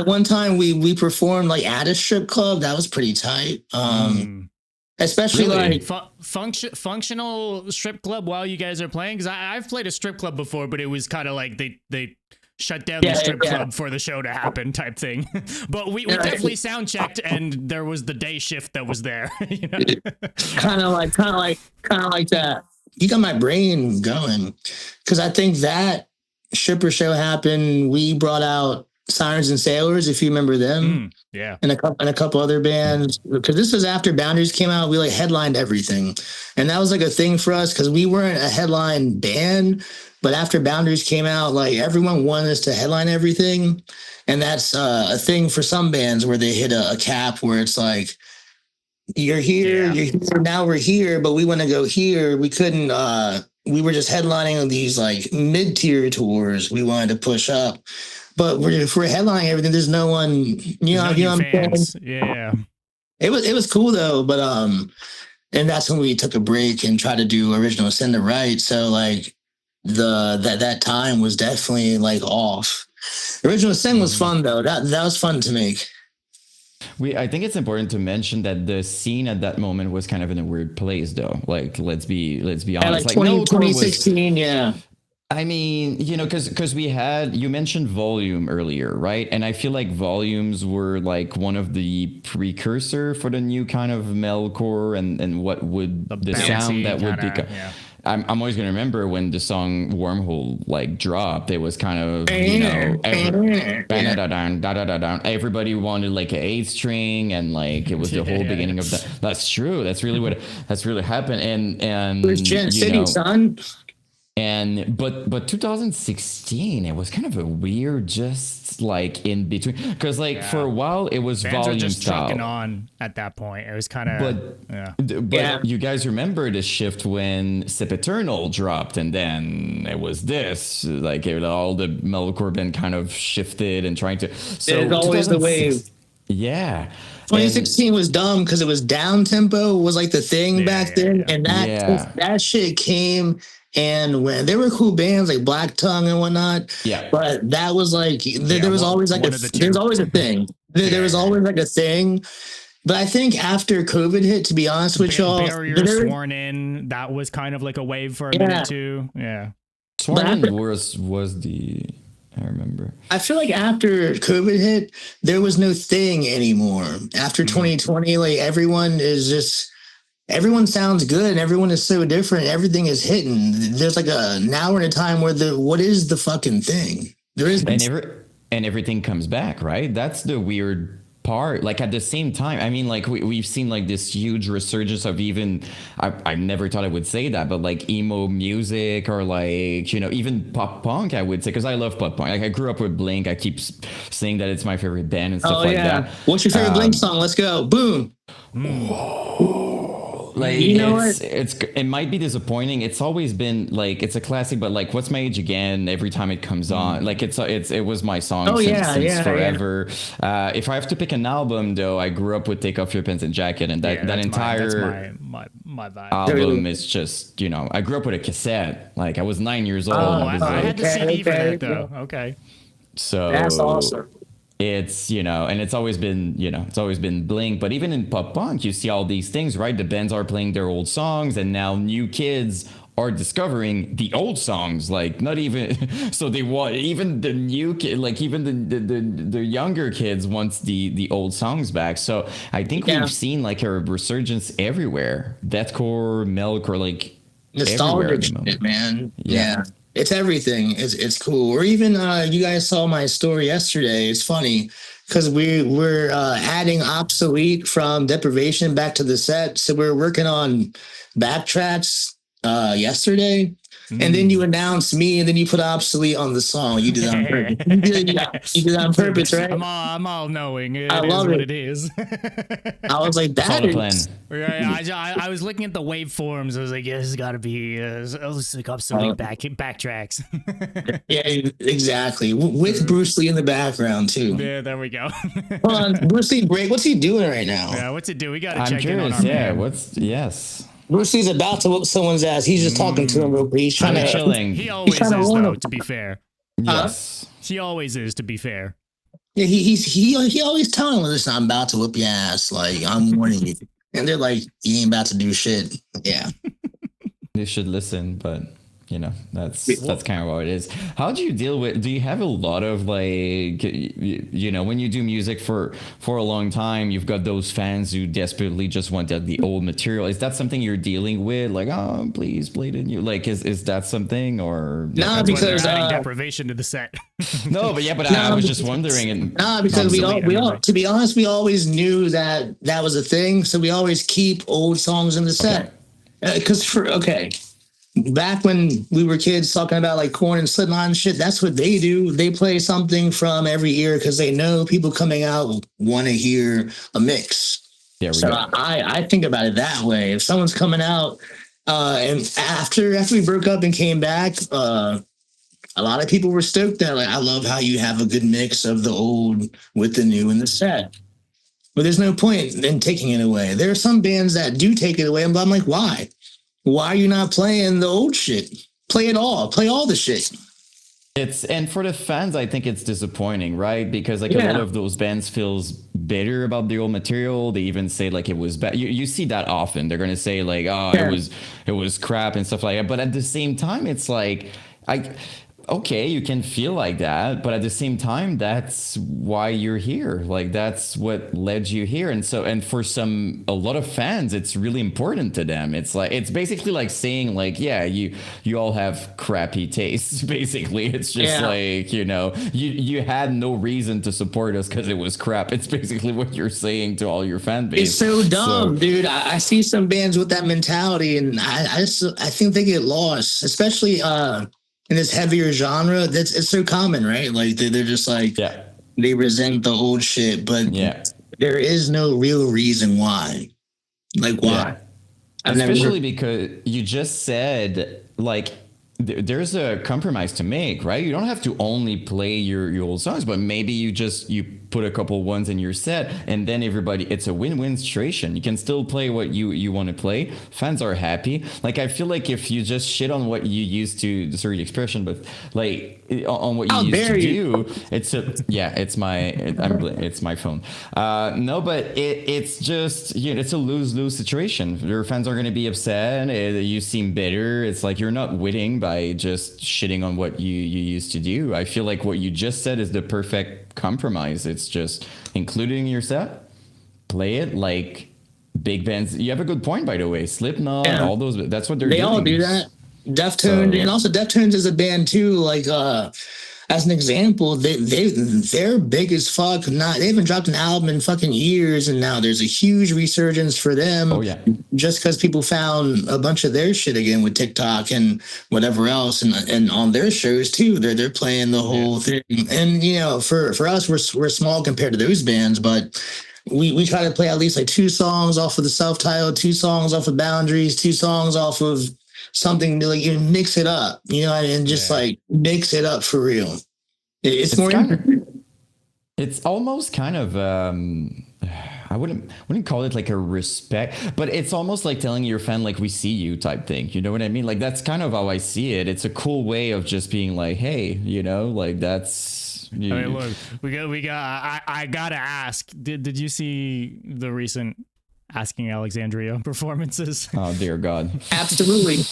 one time we performed like at a strip club. That was pretty tight. Especially really? like functional strip club while you guys are playing. Because I've played a strip club before, but it was kind of like they shut down the strip club for the show to happen type thing. But we definitely sound checked, and there was the day shift that was there. You know? kind of like that. You got my brain going because I think that stripper show happened. We brought out Sirens and Sailors, if you remember them. Yeah. And a couple other bands. Because this was after Boundaries came out. We like headlined everything. And that was like a thing for us because we weren't a headline band. But after Boundaries came out, like everyone wanted us to headline everything. And that's a thing for some bands where they hit a cap where it's like, you're here, Yeah. you're here, now we're here, but we want to go here. We couldn't, we were just headlining on these like mid-tier tours we wanted to push up. But if we're headlining everything, there's no one, you know, There's no what I'm fans. saying? Yeah. It was cool though, but and that's when we took a break and tried to do Original Sin to Right. So like that time was definitely like off. Original Sin was fun though. That was fun to make. I think it's important to mention that the scene at that moment was kind of in a weird place though. Like let's be honest. Yeah, like like 2016, yeah. I mean, you know, because we had, you mentioned Volume earlier, right? And I feel like Volumes were like one of the precursor for the new kind of metalcore and what would the sound that would become. Yeah. I'm always going to remember when the song Wormhole like dropped, it was kind of, you know, everybody wanted like an 8-string and like it was the whole beginning of that. That's true. That's really happened. And it was Gen City, son. And but 2016, it was kind of a weird, just like in between, because like for a while it was Bands volume just style. trucking on at that point. It was kind of but you guys remember the shift when Sempiternal dropped, and then it was this like all the metalcore band kind of shifted and trying to. So it's always the wave. Yeah. 2016 was dumb because it was down tempo was like the thing back then, and that shit came. And when there were cool bands like Black Tongue and whatnot, but that was like there was always like there's always a thing. There was always like a thing. But I think after COVID hit, to be honest with y'all, Barrier Sworn In, that was kind of like a wave for a minute too. Yeah, Sworn In was the. I remember. I feel like after COVID hit, there was no thing anymore. After 2020, like everyone sounds good and everyone is so different. Everything is hitting. There's like now we're in a time where what is the fucking thing? There is and everything comes back, right? That's the weird part. Like at the same time, I mean, like we've seen like this huge resurgence of even I never thought I would say that, but like emo music or like, you know, even pop punk, I would say, because I love pop punk. Like I grew up with Blink. I keep saying that it's my favorite band and stuff like that. What's your favorite Blink song? Let's go. Boom. Like, you know, it might be disappointing. It's always been like, it's a classic, but like What's My Age Again, every time it comes on, like it was my song since forever. Yeah. If I have to pick an album though, I grew up with Take Off Your Pants and Jacket, and that entire my vibe. Album is just, you know, I grew up with a cassette. Like I was 9 years old. I had the CD for that though. Okay. So that's awesome. It's, you know, and it's always been Blink, but even in pop punk, you see all these things, right? The bands are playing their old songs, and now new kids are discovering the old songs. Like not even, so they want, even the new kid, like even the younger kids wants the old songs back. So I think we've seen like a resurgence everywhere. Deathcore, metalcore, like nostalgic shit, man. Yeah. It's everything. It's cool. Or even you guys saw my story yesterday. It's funny because we're adding Obsolete from Deprivation back to the set. So we're working on backtracks yesterday. And then you announce me, and then you put Obsolete on the song. You do that on purpose. You do that on purpose, right? I'm all knowing. I love what it is. I was like, that is... I was looking at the waveforms. I was like, yeah, this has got to be like Obsolete backtracks. Yeah, exactly. With Bruce Lee in the background, too. Yeah, there we go. Hold on. Bruce Lee break. What's he doing right now? Yeah, what's it do? We got to check curious, in on our man. Yes. Bruce Lee's about to whoop someone's ass. He's just talking to him real quick. He's trying to chilling. He always is, though, to be fair. Yes. He always is, to be fair. Yeah, he always telling them, listen, I'm about to whoop your ass. Like, I'm warning you. And they're like, you ain't about to do shit. Yeah. They should listen, but you know, that's kind of what it is. How do you deal with, do you have a lot of like, you know, when you do music for a long time, you've got those fans who desperately just want the old material. Is that something you're dealing with? Like, oh, please play it new. Like, is that something or? No, because adding Deprivation to the set. No, but I was just wondering. And because we all, to be honest, we always knew that was a thing. So we always keep old songs in the set. Because back when we were kids talking about like Korn and Slipknot and shit, that's what they do. They play something from every year because they know people coming out want to hear a mix. There we So go. I think about it that way. If someone's coming out and after we broke up and came back, a lot of people were stoked that like I love how you have a good mix of the old with the new and the set. But there's no point in taking it away. There are some bands that do take it away, but I'm like, why? Why are you not playing the old shit? Play it all. Play all the shit. And for the fans, I think it's disappointing, right? Because like a lot of those bands feels bitter about the old material. They even say like it was bad. You see that often. They're gonna say like, oh, it was crap and stuff like that. But at the same time, it's like okay, you can feel like that, but at the same time, that's why you're here. Like that's what led you here. And for a lot of fans, it's really important to them. It's like, it's basically like saying like, yeah, you all have crappy tastes. Basically, it's just like, you had no reason to support us because it was crap. It's basically what you're saying to all your fan base. It's so dumb, dude. I see some bands with that mentality and I think they get lost, especially, in this heavier genre. It's so common, right? Like they're just like they resent the old shit, but there is no real reason why. Like why? Especially because you just said like there's a compromise to make, right? You don't have to only play your old songs, but maybe you put a couple ones in your set and then it's a win-win situation. You can still play what you want to play. Fans are happy. Like I feel like if you just shit on what you used to, sorry the expression, but like on what you used to do, it's my phone. No, but it's just, it's a lose-lose situation. Your fans are going to be upset. You seem bitter. It's like you're not winning by just shitting on what you used to do. I feel like what you just said is the perfect compromise. It's just including your set, play it like big bands. You have a good point, by the way. Slipknot, all those. That's what they're doing. They all do that. Deftones, and also Deftones is a band too. Like as an example, they're big as fuck. They haven't dropped an album in fucking years, and now there's a huge resurgence for them. Oh yeah, just because people found a bunch of their shit again with TikTok and whatever else, and on their shows too. They're playing the whole thing. And for us, we're small compared to those bands, but we try to play at least like 2 songs off of the self-titled, 2 songs off of Boundaries, 2 songs off of something to like you mix it up, and just like mix it up for real. It's more. It's almost kind of I wouldn't call it like a respect, but it's almost like telling your fan like we see you type thing. You know what I mean? Like that's kind of how I see it. It's a cool way of just being like, hey, like that's. I mean, look, we got. I gotta ask. Did you see the recent Asking Alexandria performances? Oh dear God! Absolutely.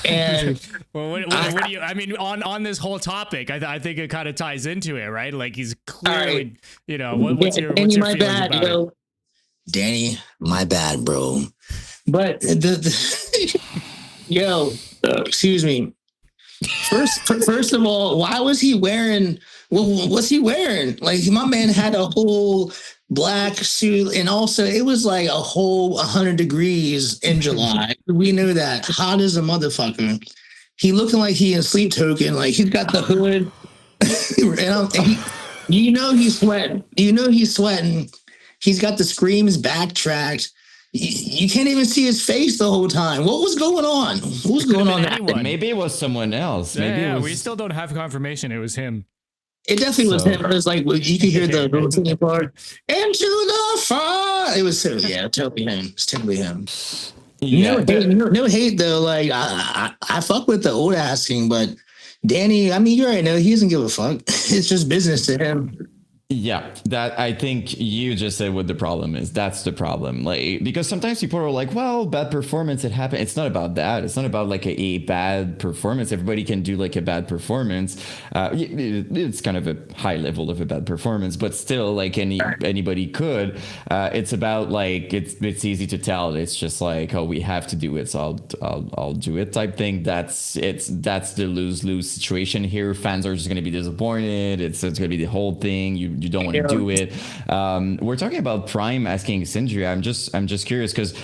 And well, what do you? I mean, on this whole topic, I think it kind of ties into it, right? Like he's clearly, what's your feelings about it? Danny, my bad, bro. But excuse me. First of all, why was he wearing? Well, what's he wearing? Like my man had a whole black suit, and also it was like a whole 100 degrees in July. We knew that, hot as a motherfucker. He looking like he in Sleep Token, like he's got the hood, and he's sweating. He's sweating. He's got the screams backtracked. You can't even see his face the whole time. What was going on? Who's going on? Maybe it was someone else. We still don't have confirmation it was him. It definitely was him. It was like you could hear the rotating part into the fire. It was totally him. It's totally him. Yeah. No hate though. Like I fuck with the old asking, but Danny, I mean, you already know he doesn't give a fuck. It's just business to him. Yeah, that I think you just said what the problem is. That's the problem. Like, because sometimes people are like, well, bad performance, it happened. It's not about that. It's not about like a bad performance. Everybody can do like a bad performance. It's kind of a high level of a bad performance, but still like anybody could. It's about like, it's easy to tell. It's just like, oh, we have to do it. So I'll do it type thing. That's the lose-lose situation here. Fans are just going to be disappointed. It's going to be the whole thing. You don't want to do it. We're talking about Prime asking Alexandria. I'm just curious because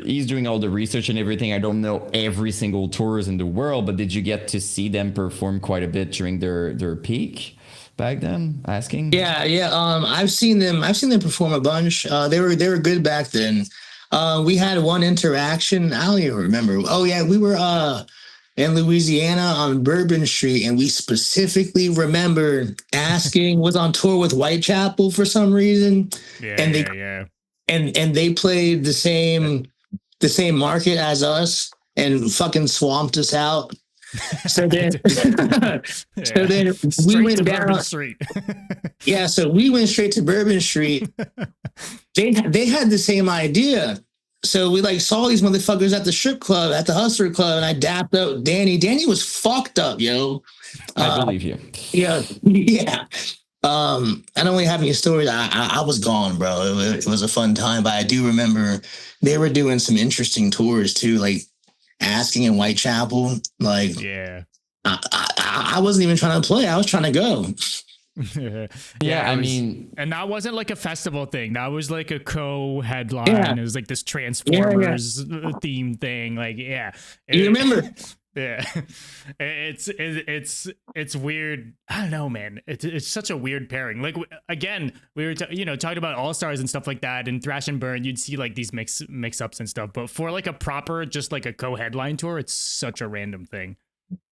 he's doing all the research and everything. I don't know every single tours in the world, but did you get to see them perform quite a bit during their peak? back then? Asking. Yeah. I've seen them perform a bunch. They were good back then. We had one interaction. I don't even remember. Oh yeah, we were in Louisiana on Bourbon Street, and we specifically remember Asking was on tour with Whitechapel for some reason. And they played the same market as us and fucking swamped us out. So then, we went down. Street. Yeah, so we went straight to Bourbon Street. They had the same idea. So we like saw these motherfuckers at the strip club, at the Hustler Club, and I dapped up Danny. Danny was fucked up, yo. I believe you. Yeah. I don't really have any stories. I was gone, bro. It was a fun time, but I do remember they were doing some interesting tours too, like Asking in Whitechapel. Like, yeah, I wasn't even trying to play. I was trying to go. Yeah, I mean, and that wasn't like a festival thing. That was like a co-headline. Yeah. It was like this Transformers theme thing. Like, yeah, you remember? Yeah, it's weird. I don't know, man. It's such a weird pairing. Like, again, we were talking about All Stars and stuff like that, and Thrash and Burn. You'd see like these mix ups and stuff, but for like a proper, just like a co-headline tour, it's such a random thing.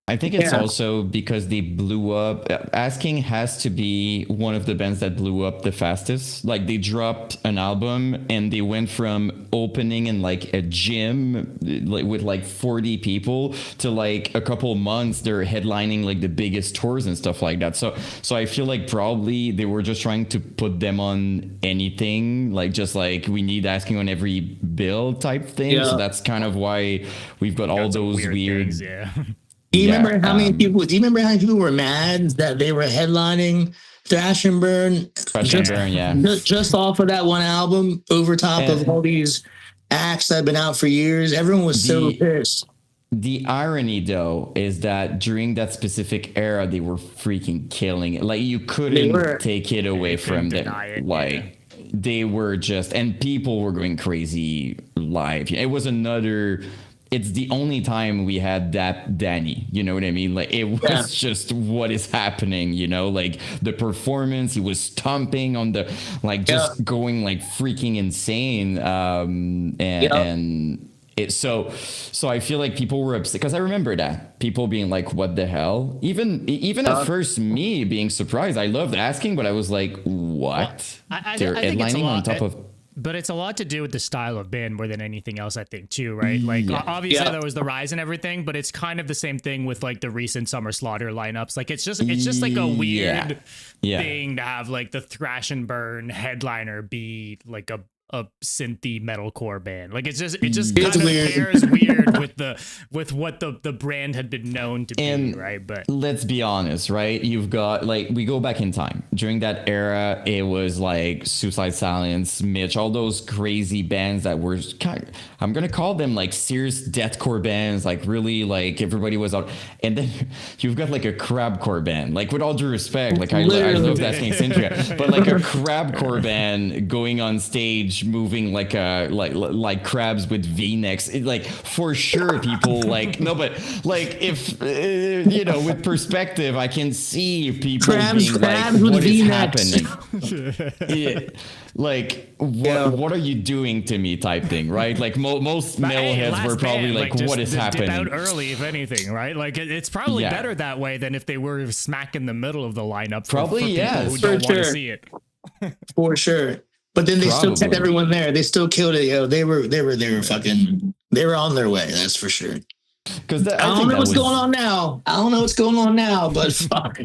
I think it's also because they blew up. Asking has to be one of the bands that blew up the fastest. Like, they dropped an album and they went from opening in like a gym with like 40 people to like a couple months they're headlining like the biggest tours and stuff like that. So I feel like probably they were just trying to put them on anything, like just like we need Asking on every bill type thing. Yeah. So that's kind of why we've got all those weird things, yeah. Do you remember how many people were mad that they were headlining Thrash and Burn? Just off of that one album, over top of all these acts that have been out for years. Everyone was so pissed. The irony, though, is that during that specific era, they were freaking killing it. Like, you couldn't take it away from them. They were just, and people were going crazy live. It was it's the only time we had that Danny, you know what I mean? Like, it was just what is happening, like the performance, he was stomping on the, like, just going like freaking insane. And so I feel like people were upset because I remember that people being like, what the hell? Even at first, me being surprised. I loved Asking, but I was like, what? They're headlining on top of. But it's a lot to do with the style of band more than anything else, I think, too, right? Like, obviously there was the rise and everything, but it's kind of the same thing with like the recent Summer Slaughter lineups. Like, it's just like a weird thing to have like the Thrash and Burn headliner be like a synthy metalcore band. Like, it just kind of pairs weird with what the brand had been known to be, right? But let's be honest, right? You've got, like, we go back in time. During that era, it was like Suicide Silence, Mitch, all those crazy bands that were I'm gonna call them like serious deathcore bands, like really like everybody was out. And then you've got like a crabcore band, like, with all due respect, like I love that Alexandria, but like a crabcore band going on stage moving like like crabs with V-necks, like, for sure people like, no, but like, if with perspective, I can see people being like, what is happening? Like, what are you doing to me type thing, right? Like, most metalheads were probably like what is happening? Dip out early, if anything, right? Like, it's probably better that way than if they were smack in the middle of the lineup for people who don't want to see it. For sure. But then they still kept everyone there. They still killed it, yo. They were on their way. That's for sure. Because I don't know what's going on now. But fuck.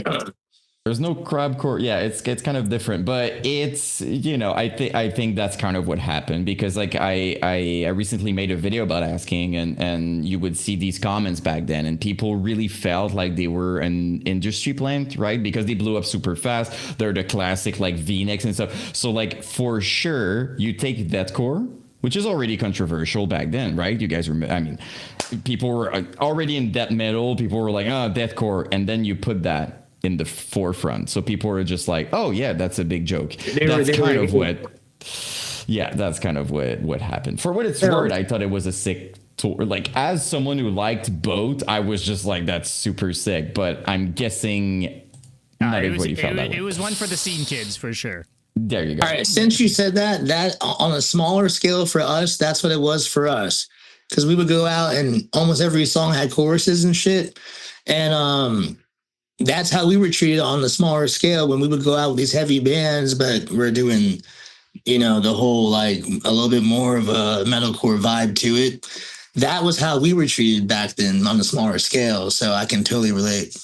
There's no crabcore. Yeah, it's kind of different, but it's, I think that's kind of what happened, because like I recently made a video about Asking, and you would see these comments back then, and people really felt like they were an industry plant, right? Because they blew up super fast. They're the classic like V-necks and stuff. So like, for sure, you take deathcore, which is already controversial back then, right? You guys remember? I mean, people were already in death metal. People were like, oh, deathcore, and then you put that in the forefront, so people are just like, oh yeah, that's a big joke. That's kind of what happened. For what it's worth, I thought it was a sick tour. Like, as someone who liked both, I was just like, that's super sick. But I'm guessing not everybody felt that way. It was one for the scene kids for sure. There you go. All right, since you said that on a smaller scale for us, that's what it was for us. Because we would go out and almost every song had choruses and shit. And that's how we were treated on the smaller scale when we would go out with these heavy bands, but we're doing, the whole like a little bit more of a metalcore vibe to it. That was how we were treated back then on the smaller scale. So I can totally relate.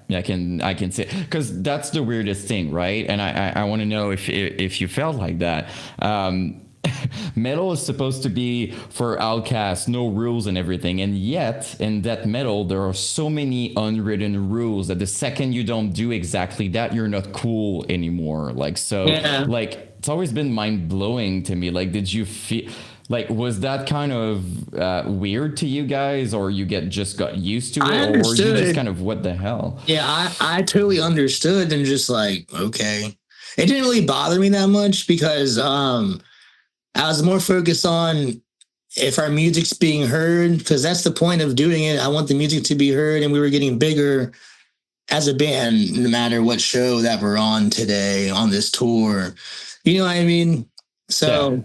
I can say, because that's the weirdest thing, right? And I want to know if you felt like that. Metal is supposed to be for outcasts, no rules and everything, and yet in that metal there are so many unwritten rules that the second you don't do exactly that, you're not cool anymore. Like, so like it's always been mind-blowing to me. Like, did you feel like, was that kind of weird to you guys, or you just got used to it, or were you just kind of, what the hell? Yeah, I totally understood, and just like, okay. It didn't really bother me that much because I was more focused on if our music's being heard, because that's the point of doing it. I want the music to be heard, and we were getting bigger as a band, no matter what show that we're on today on this tour. You know what I mean? So... Yeah.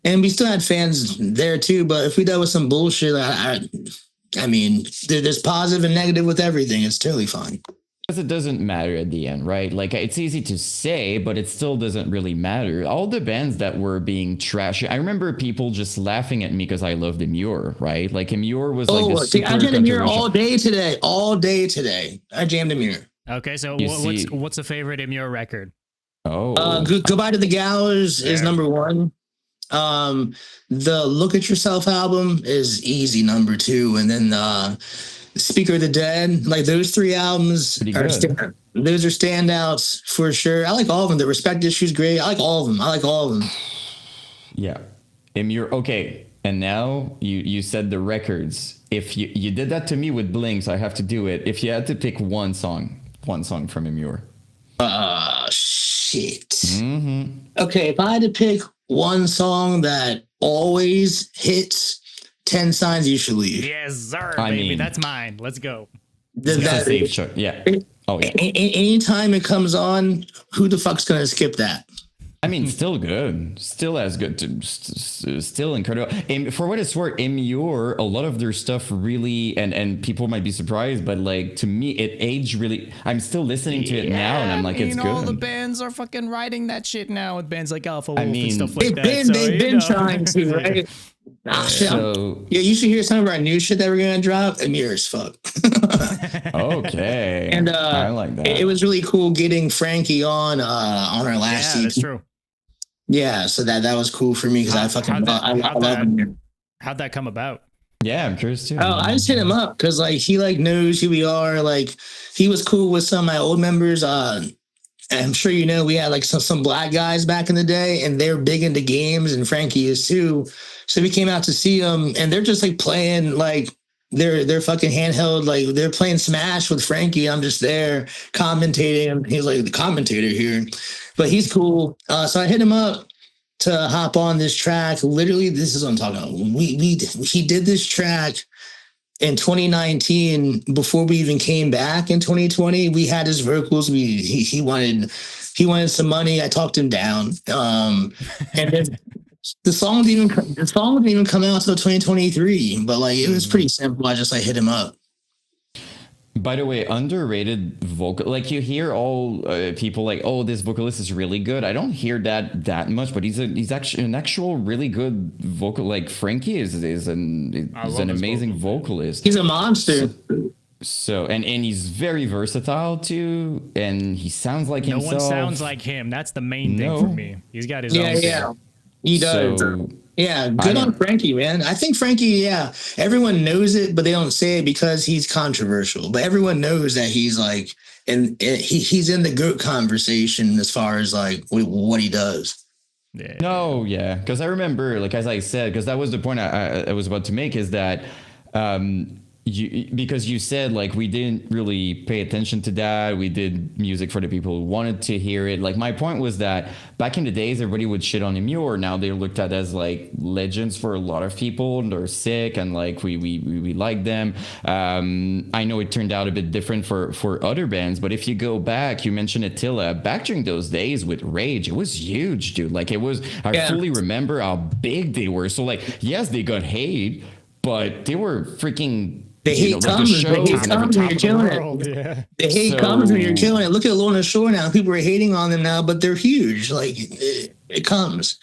And we still had fans there too, but if we dealt with some bullshit, I mean, there's positive and negative with everything. It's totally fine. Because it doesn't matter at the end, right? Like, it's easy to say, but it still doesn't really matter. All the bands that were being trashy, I remember people just laughing at me because I loved Emmure, right? Like, Emmure was like this super I did Emmure all day today. I jammed Emmure. Okay, so what's a favorite Emmure record? Goodbye to the Gallows is number one. The Look at Yourself album is easy number two, and then Speaker of the Dead, like those three albums those are standouts for sure. I like all of them. The Respect issue's great. I like all of them. Yeah. Emmure. Okay, and now you said the records. If you did that to me with Blink, so I have to do it. If you had to pick one song from Emmure. Shit. Mm-hmm. Okay, if I had to pick one song that always hits, 10 Signs You Should Leave. Yes, sir. I mean, that's mine. Let's go. That's a safe choice. Yeah. Oh, yeah. Anytime it comes on, who the fuck's going to skip that? I mean, still good. Still as good. Still incredible. And for what it's worth, Emmure, a lot of their stuff really, and people might be surprised, but like, to me, it aged really. I'm still listening to it now, and I'm like, it's good. All the bands are fucking writing that shit now with bands like Alpha Wolf and stuff like that. They've been trying to, right? You should hear some of our new shit that we're gonna drop. Emmure as fuck. Okay. And I like that. It was really cool getting Frankie on our last EP. That's true. Yeah, so that was cool for me because I love him. How'd that come about? Yeah, I'm curious too. Oh, I just hit him up because like he like knows who we are. Like he was cool with some of my old members. I'm sure you know we had like some black guys back in the day, and they're big into games, and Frankie is too. So we came out to see them, and they're just like playing like they're fucking handheld, like they're playing Smash with Frankie. I'm just there commentating. He's like the commentator here, but he's cool. So I hit him up to hop on this track. Literally, this is what I'm talking about. He did this track in 2019 before we even came back in 2020. We had his vocals. He wanted some money. I talked him down. And then the song didn't even come out until 2023. But like it was pretty simple. I just like hit him up. By the way, underrated vocal, like you hear all people like, oh, this vocalist is really good. I don't hear that much, but he's actually an actual really good vocal. Like Frankie is an amazing vocalist. He's a monster. So and he's very versatile too, and he sounds like himself. No one sounds like him. That's the main thing for me. He's got his own. Yeah, he does. So, yeah, good on Frankie, man. I think Frankie, everyone knows it, but they don't say it because he's controversial. But everyone knows that he's like, and he's in the GOAT conversation as far as like what he does. Yeah. No, yeah, because I remember, like as I said, because that was the point I was about to make, is that because you said like we didn't really pay attention to that. We did music for the people who wanted to hear it. Like my point was that back in the days, everybody would shit on Emmure. Now they're looked at as like legends for a lot of people. And they're sick, and like we like them. I know it turned out a bit different for other bands, but if you go back, you mentioned Attila. Back during those days with Rage, it was huge, dude. Like it was. I fully remember how big they were. So like, yes, they got hate, but they were freaking. The hate comes. The hate comes when you're killing it. Yeah. The hate comes when you're killing it. Look at Lorna Shore now. People are hating on them now, but they're huge. Like it comes.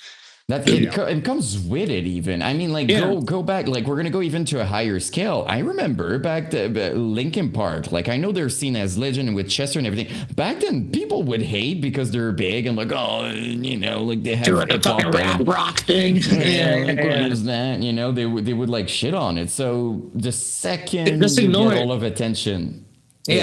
It comes with it even. I mean, like go back. Like we're gonna go even to a higher scale. I remember back to Linkin Park. Like I know they're seen as legend with Chester and everything. Back then, people would hate because they're big and like, oh, you know, like they have a fucking rap rock thing. What is that? You know, they would like shit on it. So the second you get all of attention, you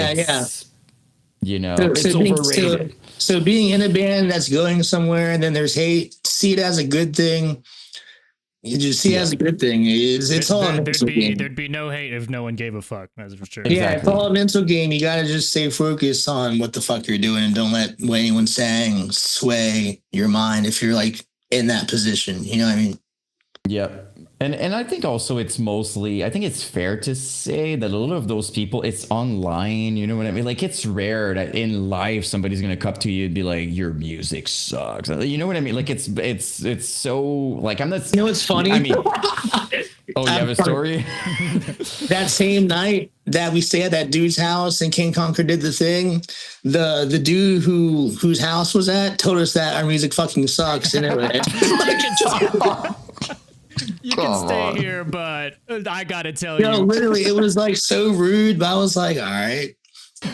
know, it's overrated. So being in a band that's going somewhere and then there's hate, see it as a good thing. You just see it as a good thing. It's all a mental game. There'd be no hate if no one gave a fuck. That's for sure. Yeah, it's all a mental game. You got to just stay focused on what the fuck you're doing and don't let what anyone's saying sway your mind if you're like in that position. You know what I mean? Yep. And I think also it's mostly, I think it's fair to say that a lot of those people, it's online, you know what I mean? Like it's rare that in life somebody's going to come to you and be like, your music sucks. You know what I mean? Like it's so like, I'm not. You know what's funny? I mean, oh, you have a story? That same night that we stayed at that dude's house and King Conquer did the thing, the dude whose house was at told us that our music fucking sucks. And you can stay here, but I gotta tell you. Literally, it was like so rude, but I was like, all right.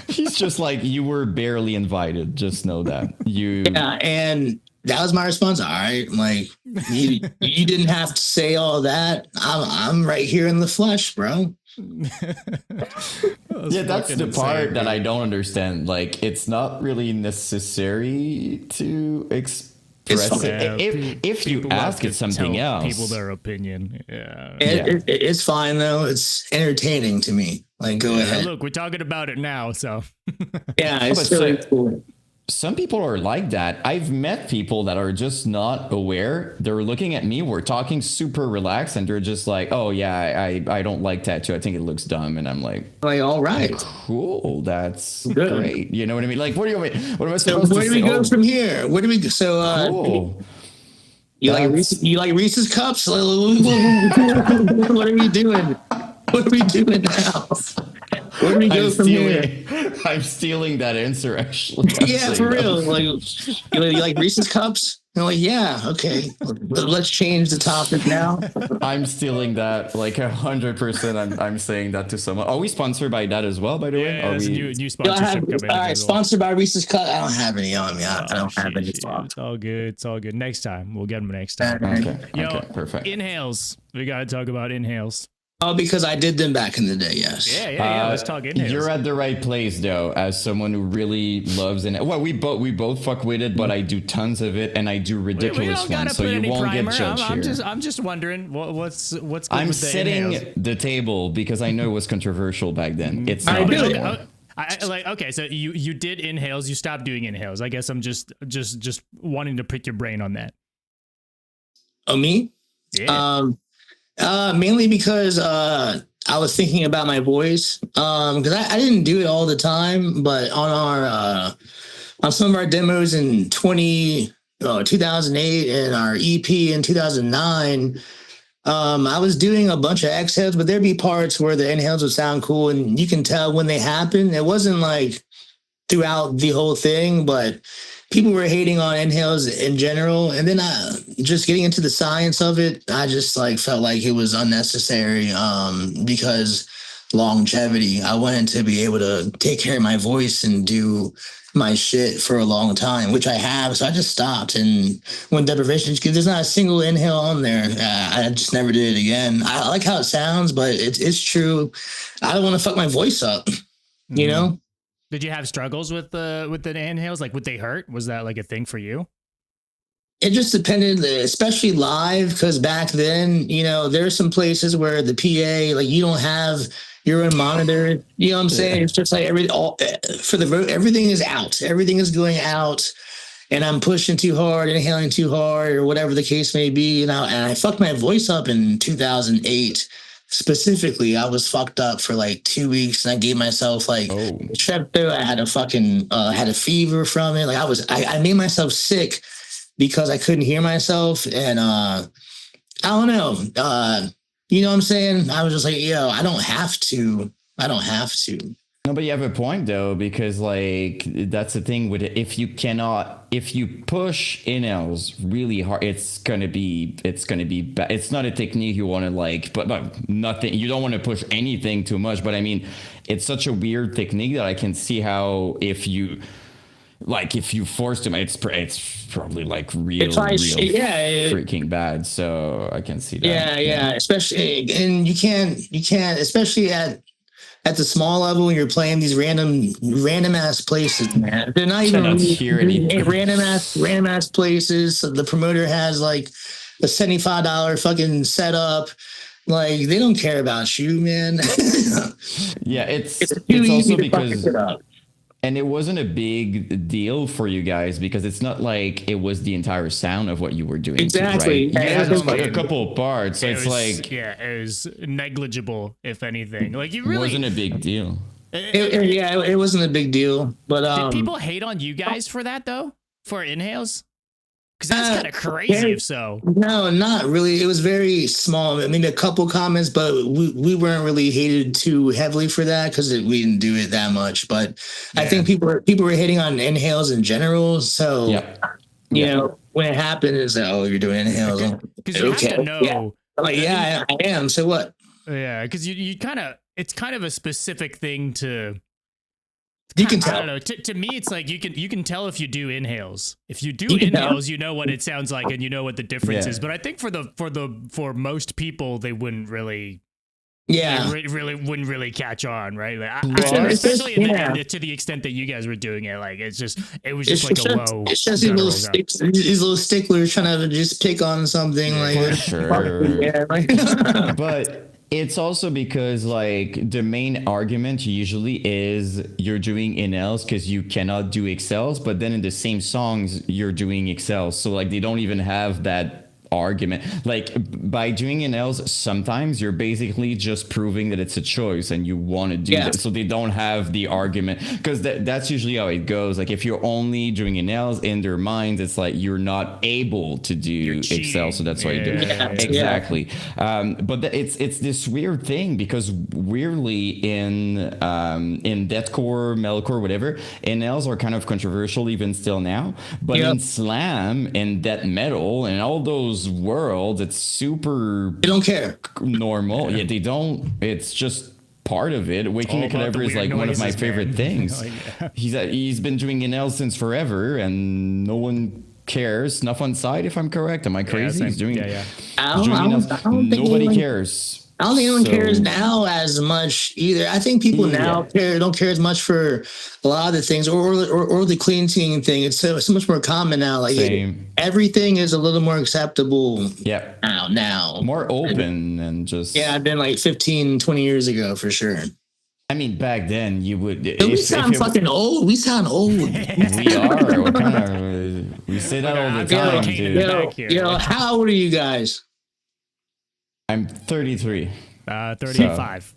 He's just like, you were barely invited. Just know that. Yeah, and that was my response. All right, like you didn't have to say all that. I'm right here in the flesh, bro. That's the part that I don't understand. Like, it's not really necessary to if you ask it something else, people their opinion. It's fine though. It's entertaining to me. Like, go ahead. Look, we're talking about it now, so it's really cool. Some people are like that. I've met people that are just not aware. They're looking at me. We're talking super relaxed, and they're just like, "Oh yeah, I don't like tattoo. I think it looks dumb." And I'm like, all right, cool. That's great. You know what I mean? Like, what do you mean? What am I supposed to say? So where do we go from here? Where do we go? So, cool. You like Reese's cups? What are we doing? What are we doing now? Where do we go from here? I'm stealing that answer, actually. Yeah, for real. Like, you like Reese's cups? I'm like, yeah, okay. Let's change the topic now. I'm stealing that like 100%. I'm saying that to someone. Are we sponsored by that as well, by the way? Are we? New sponsorship coming. All right, sponsored by Reese's Cups. I don't have any on me. I don't have any. It's all good. It's all good. Next time. We'll get them next time. Okay, perfect. Inhales. We got to talk about inhales. Oh, because I did them back in the day, yes. Yeah. Let's talk inhales. You're at the right place, though, as someone who really loves it. Well, we both fuck with it, but I do tons of it, and I do ridiculous ones, so you won't get judged here. I'm just wondering what's good I'm with the setting inhales? the table because I know it was controversial back then. It's I not do. anymore. Okay, so you did inhales, you stopped doing inhales. I guess I'm just wanting to pick your brain on that. Oh, me? Yeah. Mainly because I was thinking about my voice. Because I didn't do it all the time, but on some of our demos in 2008 and our EP in 2009, I was doing a bunch of exhales, but there'd be parts where the inhales would sound cool, and you can tell when they happen. It wasn't like throughout the whole thing, but people were hating on inhales in general. And then just getting into the science of it, I just like felt like it was unnecessary because longevity. I wanted to be able to take care of my voice and do my shit for a long time, which I have. So I just stopped. And when Devastation, there's not a single inhale on there. I just never did it again. I like how it sounds, but it's true. I don't want to fuck my voice up, you know? Did you have struggles with the inhales? Like, would they hurt? Was that like a thing for you? It just depended, especially live, because back then, there's some places where the PA, like, you don't have your own monitor. You know what I'm saying? It's just like everything is out. Everything is going out, and I'm pushing too hard, inhaling too hard, or whatever the case may be. And I fucked my voice up in 2008. Specifically, I was fucked up for like 2 weeks, and I gave myself like strep. I had a fucking had a fever from it. Like I made myself sick because I couldn't hear myself, and I don't know. You know what I'm saying? I was just like, yo, I don't have to. No, but you have a point though, because like that's the thing with it. If you push inhales really hard, it's gonna be bad. It's not a technique you want to like, but nothing. You don't want to push anything too much. But I mean, it's such a weird technique that I can see how if you force them, it's probably like real freaking bad. So I can see that. Yeah. Especially, and you can't, especially at the small level when you're playing these random ass places, man. They're not even random ass places. So the promoter has like a $75 fucking setup. Like, they don't care about you, man. Yeah, it's also because. And it wasn't a big deal for you guys because it's not like it was the entire sound of what you were doing. Exactly. Right? You had a couple of parts. So it's like... Yeah, it was negligible, if anything. Like, you really... It wasn't a big deal. It wasn't a big deal. But did people hate on you guys for that, though? For inhales? Because that's kind of crazy, if so. No, not really. It was very small. I mean, a couple comments, but we weren't really hated too heavily for that because we didn't do it that much. But I think people were hitting on inhales in general. So, you know, when it happened, it's like, oh, you're doing inhales. Because you have to know. Yeah. I'm like, I am. So what? Yeah, because you kind of, it's kind of a specific thing to... You can tell. I don't know. To me, it's like you can tell if you do inhales. If you do inhales, you know what it sounds like and you know what the difference is. But I think for most people, they wouldn't really. Yeah, really wouldn't really catch on, right? Like, especially to the extent that you guys were doing it. Like it was just like a low. It's just these little sticklers trying to just pick on something like for sure. But. It's also because like the main argument usually is you're doing inhales because you cannot do excels, but then in the same songs you're doing excels. So like they don't even have that argument. Like by doing inhales, sometimes you're basically just proving that it's a choice and you want to do that. So they don't have the argument because that's usually how it goes. Like if you're only doing inhales in their minds, it's like you're not able to do excel. So that's why you do it. Exactly. But it's this weird thing because weirdly in deathcore, metalcore, whatever, inhales are kind of controversial even still now. But in slam and death metal and all those worlds, it's super... They don't care. Normal. Yeah, they don't. It's just part of it. Waking the Cadaver is like one of my favorite things. He's been doing inhales since forever and no one cares. Snuff on Side, if I'm correct. Am I crazy? He's doing nobody cares. I don't think anyone cares now as much either. I think people now don't care as much for a lot of the things or the cleansing thing. It's so much more common now. Like everything is a little more acceptable. Yeah. Now. More open and just. Yeah, I've been like 15, 20 years ago for sure. I mean, back then you would. We sound fucking old. We sound old. We are. We say that all the time, dude. Yo, how old are you guys? I'm 33. 35. So.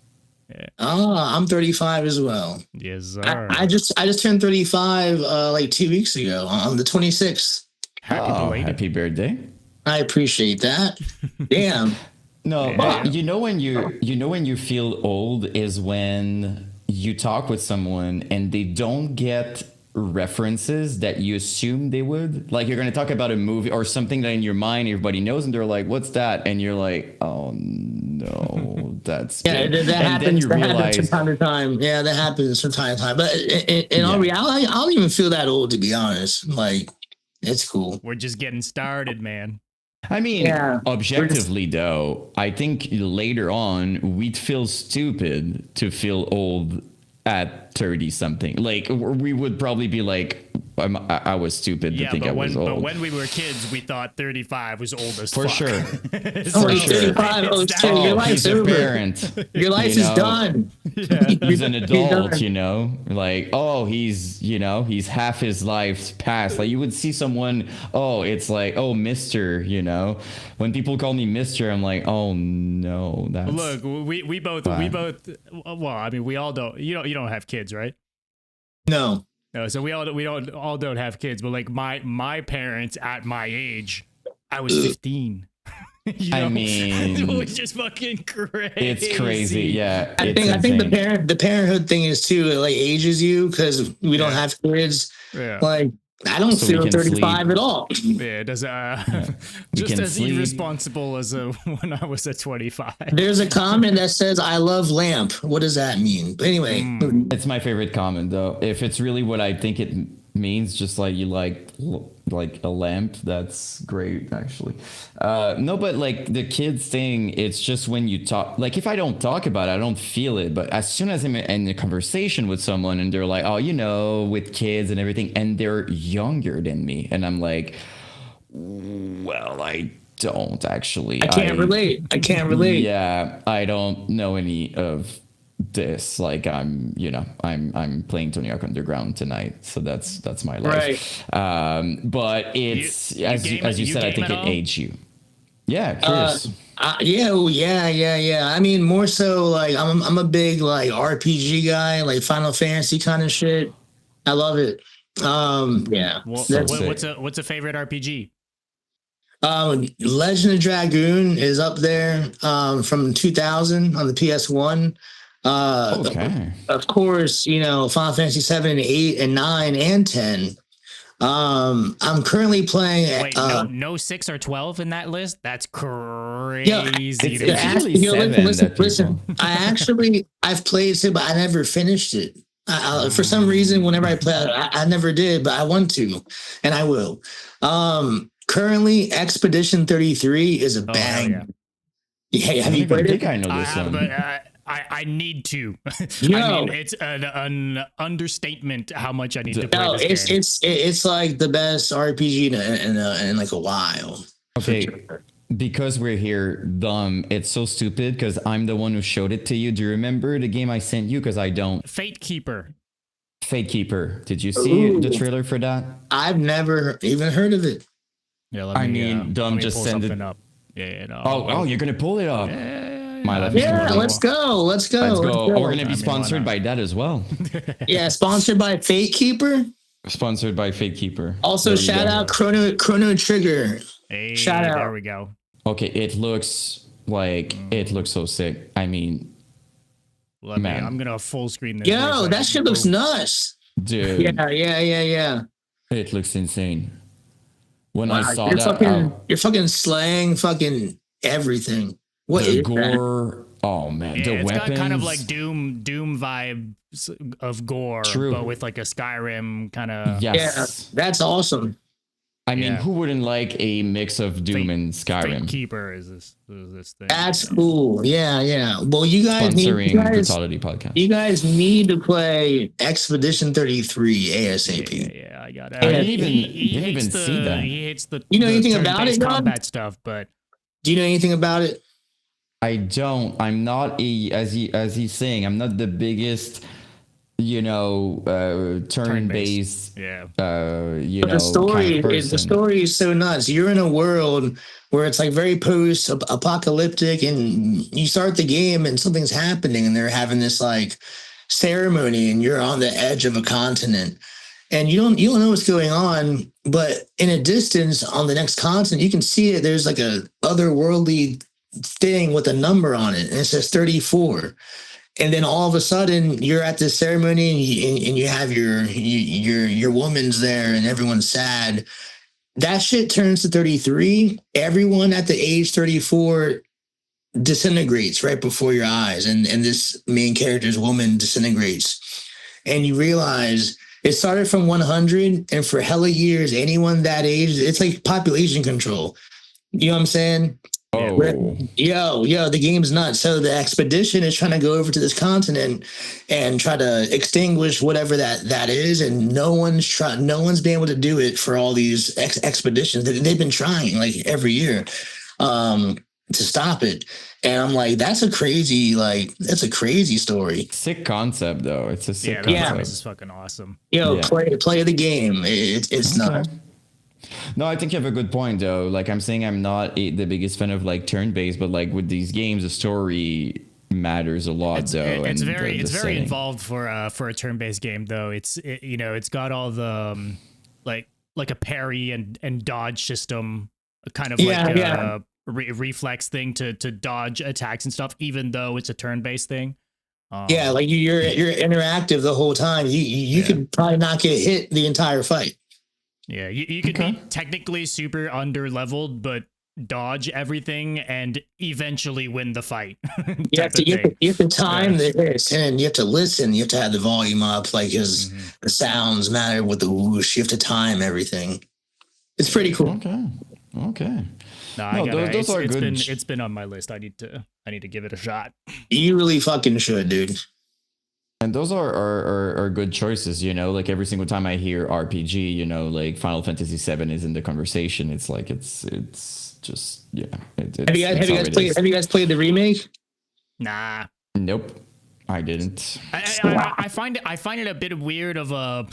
Yeah. Oh, I'm 35 as well. Yes, sir. I just turned 35 like 2 weeks ago on the 26th. Happy birthday. I appreciate that. Damn. No, but you know when you feel old is when you talk with someone and they don't get references that you assume they would. Like you're going to talk about a movie or something that in your mind everybody knows and they're like, what's that? And you're like, oh no, that's that happens from time to time. Yeah, that happens from time to time. But in all reality, I don't even feel that old, to be honest. Like, it's cool. We're just getting started, man. I mean, objectively though, I think later on we'd feel stupid to feel old at 30 something. Like we would probably be like, I was stupid to think I was old. But when we were kids, we thought 35 was old as for fuck. sure. So, 35. Oh, shit, your life's over. Parent. Your life is done. Yeah. He's an adult, you know, like, oh, he's half his life's past. Like you would see someone, oh, it's like, oh, Mr., you know, when people call me Mr., I'm like, oh no, that's look, we both, well, I mean, we all don't, you don't have kids, right? No. No, so we don't have kids, but like my parents at my age, I was 15. I mean, it was just fucking crazy. It's crazy, yeah. I think the parenthood thing is too, it like ages you because we don't have kids. Yeah. Like I don't feel 35 sleep. At all. Yeah, it does just as sleep. Irresponsible as when I was at 25. There's a comment that says I love lamp. What does that mean? But anyway, it's my favorite comment though. If it's really what I think it means, just like you like a lamp, that's great actually. No, but like the kids thing, it's just when you talk, like if I don't talk about it, I don't feel it, but as soon as I'm in a conversation with someone and they're like, oh, you know, with kids and everything, and they're younger than me, and I'm like, well, I don't actually, I can't relate. Yeah, I don't know any of this. Like I'm playing Tony Hawk Underground tonight, so that's my life. Right. But it's as you said, I think it aged you. Yeah, curious. Yeah. I mean, more so like I'm a big like RPG guy, like Final Fantasy kind of shit. I love it. Yeah. What's a favorite RPG? Legend of Dragoon is up there. From 2000 on the PS1. Okay. Of course, you know, Final Fantasy 7 and 8 and 9 and 10. I'm currently playing. Wait, no 6 or 12 in that list? That's crazy. Yeah, listen. I've played it, but I never finished it. For some reason, whenever I play, I never did, but I want to, and I will. Currently, Expedition 33 is a bang. Yeah, have you played it? I know this one. But, I need to. I mean, it's an understatement how much I need to play this game. It's like the best RPG in like a while. Okay, because we're here, it's so stupid because I'm the one who showed it to you. Do you remember the game I sent you? Because I don't. Fate Keeper. Did you see the trailer for that? I've never even heard of it. Yeah, Dom just send it up. Yeah. No, oh, you're gonna pull it up. Let's go. We're going to be sponsored by that as well. Yeah, sponsored by Fate Keeper. Also, shout out Chrono Trigger. Hey, shout out. There we go. Okay, it looks so sick. I mean, man, I'm gonna full screen this. Yo, that shit looks nuts, dude. Yeah. It looks insane. When I saw that, you're fucking slaying fucking everything. What the gore? Oh man, the it's weapons. Got kind of like Doom vibes of gore, but with like a Skyrim kind of. Yes, yeah, that's awesome. I mean, who wouldn't like a mix of Doom and Skyrim? Fate Keeper is this thing. That's cool. Yeah. Well, you guys sponsoring Brutality Podcast. You guys need to play Expedition 33 ASAP. Yeah, I got it. I didn't even see that. He hates the. You know anything about it? Combat stuff, but. Do you know anything about it? I don't. I'm not as he's saying. I'm not the biggest, turn-based. Yeah. The story is so nuts. You're in a world where it's like very post-apocalyptic, and you start the game and something's happening, and they're having this like ceremony, and you're on the edge of a continent, and you don't know what's going on, but in a distance on the next continent, you can see it. There's like a otherworldly thing with a number on it, and it says 34. And then all of a sudden you're at this ceremony and you have your woman's there and everyone's sad. That shit turns to 33. Everyone at the age 34 disintegrates right before your eyes. And this main character's woman disintegrates. And you realize it started from 100, and for hella years, anyone that age, it's like population control. You know what I'm saying? Oh, Yo, the game's nuts. So the expedition is trying to go over to this continent and try to extinguish whatever that is, and no one's been able to do it for all these expeditions. They've been trying like every year to stop it. And I'm like, that's a crazy story. sick concept though. It's a sick That concept. premise is fucking awesome. Play the game. It's not. No, I think you have a good point though. Like I'm saying, I'm not the biggest fan of like turn-based, but like with these games, the story matters a lot though. It's and very the setting. involved for a turn-based game though. It's got all the like a parry and dodge system, kind of like a reflex thing to dodge attacks and stuff, even though it's a turn-based thing. Like you're interactive the whole time. You could probably not get hit the entire fight. Yeah, you could be technically super under-leveled, but dodge everything and eventually win the fight. You have to time this, and you have to listen. You have to have the volume up, like because the sounds matter with the whoosh. You have to time everything. It's pretty cool. Okay. No, those are good. It's been on my list. I need to give it a shot. You really fucking should, dude. And those are good choices, you know, like every single time I hear RPG, you know, like Final Fantasy VII is in the conversation. It's like, it's just, yeah. Have you guys played the remake? Nah. Nope. I didn't. I find it a bit weird of a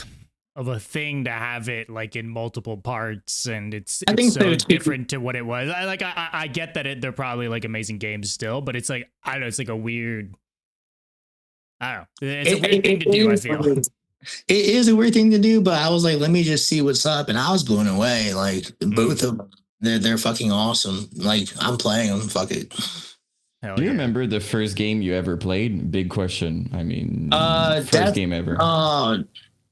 thing to have it like in multiple parts, and it's so different to what it was. I get that they're probably like amazing games still, but it's like, I don't know, it's like a weird, I don't know. It's a weird thing to do, I feel. It is a weird thing to do, but I was like, let me just see what's up. And I was blown away. Like both of them, they're fucking awesome. Like I'm playing them. Fuck it. Do you remember the first game you ever played? Big question. I mean, first game ever.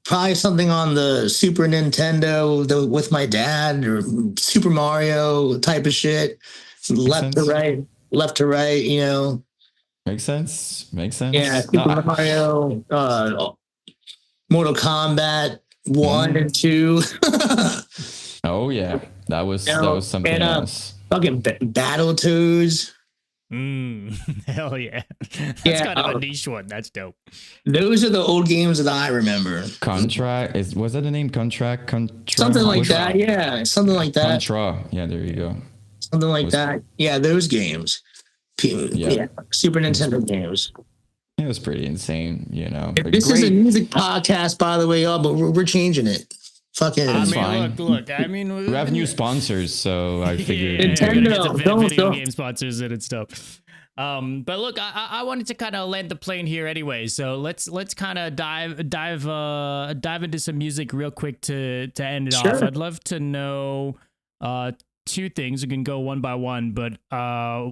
Probably something on the Super Nintendo with my dad, or Super Mario type of shit. Left to right, you know. Makes sense. Yeah, Super Mario, Mortal Kombat 1 and 2. Oh yeah, that was something else. Fucking Battletoads. Hell yeah. That's kind of a niche one. That's dope. Those are the old games that I remember. Contract was that the name? Contract? Something like that. Yeah, something like that. Contra. Yeah, there you go. Something like that. Yeah, those games. Yeah, Super Nintendo games. It was pretty insane, you know. This is a music podcast, by the way, but we're changing it. Fucking, look. I mean, we have new sponsors, so I figured Nintendo, video game sponsors and stuff. But look, I wanted to kind of land the plane here anyway, so let's kind of dive into some music real quick to end it off. I'd love to know two things. We can go one by one, but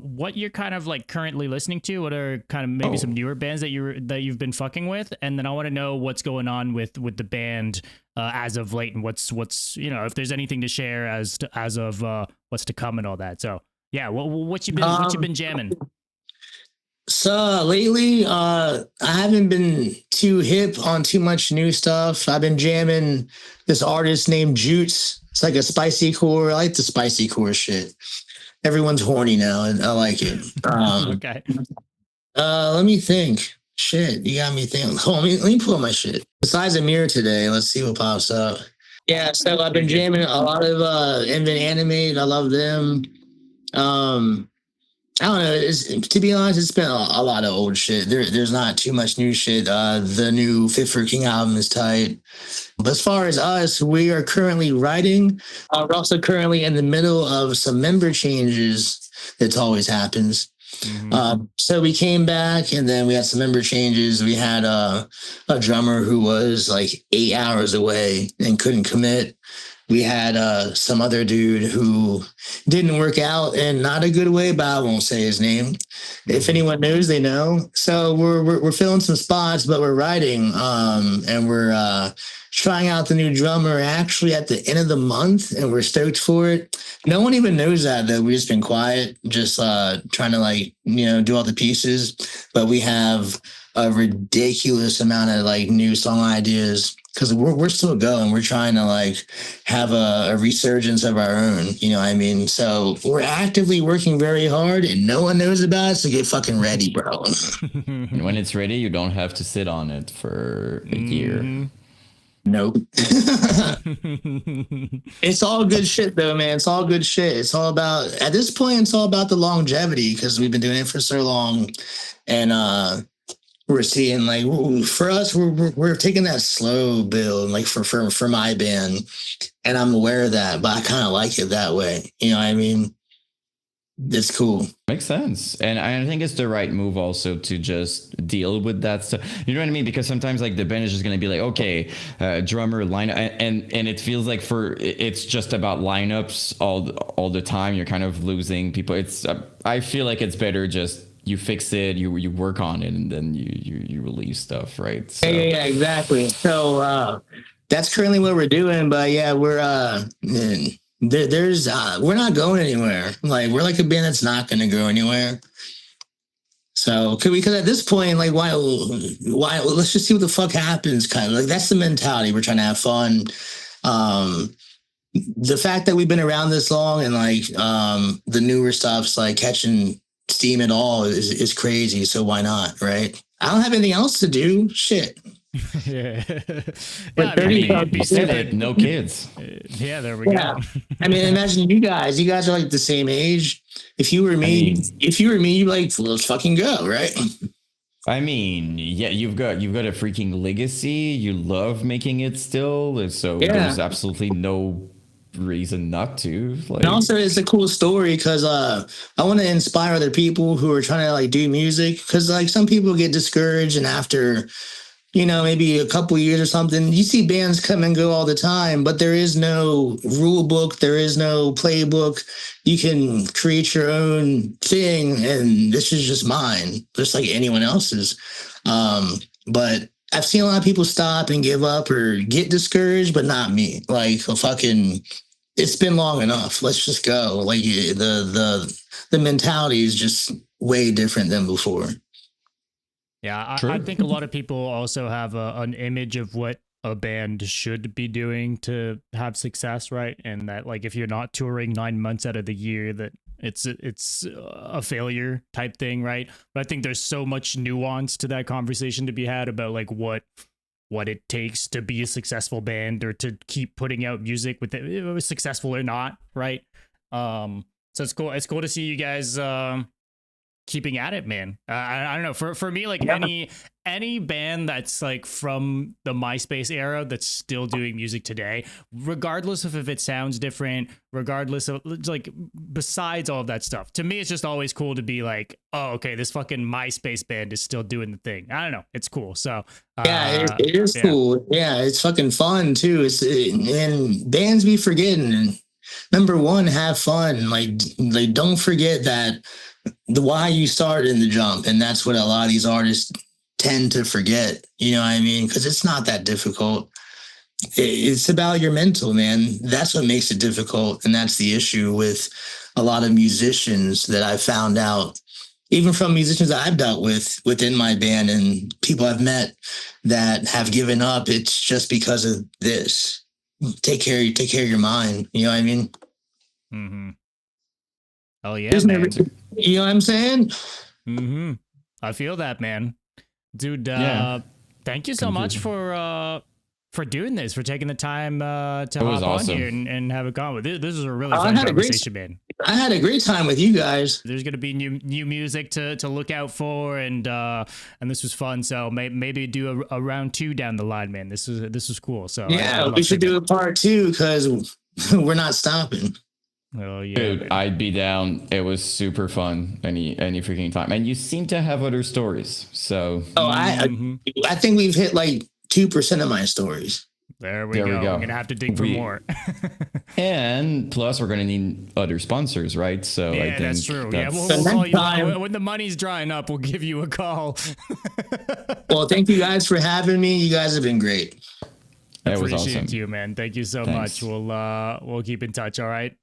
what you're kind of like currently listening to, what are kind of maybe some newer bands that you've been fucking with, and then I want to know what's going on with the band as of late, and what's you know, if there's anything to share as of what's to come and all that. So yeah, what you been jamming? So lately, I haven't been too hip on too much new stuff. I've been jamming this artist named Jutes. It's like a spicy core. I like the spicy core shit. Everyone's horny now, and I like it. Okay. Let me think. Shit, you got me thinking. Hold on, let me pull up my shit. Besides Emmure today, let's see what pops up. Yeah, so I've been jamming a lot of Invent Animate. I love them. I don't know. To be honest, it's been a lot of old shit. There's not too much new shit. The new Fit for King album is tight. But as far as us, we are currently writing. We're also currently in the middle of some member changes. It always happens. Mm-hmm. So we came back, and then we had some member changes. We had a drummer who was like 8 hours away and couldn't commit. We had some other dude who didn't work out in not a good way, but I won't say his name. If anyone knows, they know. So we're filling some spots, but we're writing, and we're trying out the new drummer actually at the end of the month, and we're stoked for it. No one even knows that, though. We've just been quiet, just trying to do all the pieces. But we have a ridiculous amount of like new song ideas because we're still going. We're trying to like have a resurgence of our own, you know what I mean? So we're actively working very hard and no one knows about it. So get fucking ready, bro. And when it's ready, you don't have to sit on it for a year. Nope. It's all good shit though, man. It's all good shit. It's all about, at this point, it's all about the longevity because we've been doing it for so long. And we're seeing like, for us, we're taking that slow build, like for my band. And I'm aware of that, but I kind of like it that way. You know what I mean? It's cool. Makes sense. And I think it's the right move also to just deal with that stuff. You know what I mean? Because sometimes like the band is just going to be like, okay, drummer line. And it feels like it's just about lineups all the time. You're kind of losing people. I feel like it's better just you fix it, you work on it, and then you release stuff, right? So. Yeah, exactly. So that's currently what we're doing. But yeah, we're we're not going anywhere. Like we're like a band that's not going to go anywhere. So because at this point, like why let's just see what the fuck happens. Kind of like that's the mentality. We're trying to have fun. The fact that we've been around this long and like the newer stuff's like catching steam at all is crazy. So why not, right? I don't have anything else to do. Shit. Yeah. But no kids. Yeah, there we go. I mean, imagine you guys are like the same age. If you were me, you'd like, let's fucking go, right? I mean, yeah, you've got a freaking legacy. You love making it still. So there's absolutely no reason not to. Like, and also it's a cool story because I want to inspire other people who are trying to like do music, because like some people get discouraged, and after maybe a couple years or something, you see bands come and go all the time, but there is no rule book, there is no playbook. You can create your own thing, and this is just mine, just like anyone else's. But I've seen a lot of people stop and give up or get discouraged, but not me. Like it's been long enough. Let's just go. Like the mentality is just way different than before. Yeah, I think a lot of people also have an image of what a band should be doing to have success, right? And that like if you're not touring 9 months out of the year, that it's a failure type thing, right? But I think there's so much nuance to that conversation to be had about like what it takes to be a successful band or to keep putting out music with it, successful or not, right? So it's cool. It's cool to see you guys keeping at it, man. I don't know. For me, like any band that's like from the MySpace era that's still doing music today, regardless of if it sounds different, regardless of like besides all of that stuff, to me it's just always cool to be like, oh, okay, this fucking MySpace band is still doing the thing. I don't know. It's cool. So it is cool. Yeah, it's fucking fun too. And bands be forgetting. Number one, have fun. Like don't forget that the why you started in the jump, and that's what a lot of these artists tend to forget. You know what I mean? Because it's not that difficult. It's about your mental, man. That's what makes it difficult, and that's the issue with a lot of musicians that I've found out, even from musicians that I've dealt with within my band and people I've met that have given up. It's just because of this. Take care of your mind. You know what I mean? Mm-hmm. Oh yeah, man. You know what I'm saying? Mm-hmm. I feel that, man. Dude, thank you so much for doing this, for taking the time to hop on here and have a con. This is a really fun conversation, man. I had a great time with you guys. There's gonna be new music to look out for, and this was fun. So maybe do a round 2 down the line, man. This is cool. So yeah, we should do a part 2 because we're not stopping. Oh yeah, dude, man. I'd be down. It was super fun any freaking time, and you seem to have other stories. So I think we've hit like 2% of my stories. There we go. I'm gonna have to dig for more. And plus, we're gonna need other sponsors, right? So yeah, I think that's true. We'll call you when the money's drying up. We'll give you a call. Well, thank you guys for having me. You guys have been great. That was awesome. Appreciate you, man. Thank you so much. We'll keep in touch. All right.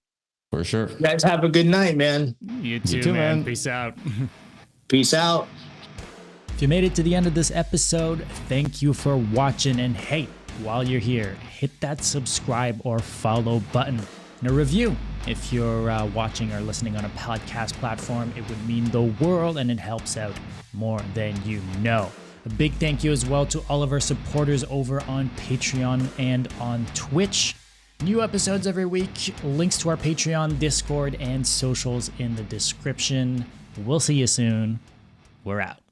For sure. You guys have a good night, man. You too, man. Peace out. Peace out. If you made it to the end of this episode, thank you for watching. And hey, while you're here, hit that subscribe or follow button and a review. If you're watching or listening on a podcast platform, it would mean the world and it helps out more than you know. A big thank you as well to all of our supporters over on Patreon and on Twitch. New episodes every week, links to our Patreon, Discord, and socials in the description. We'll see you soon. We're out.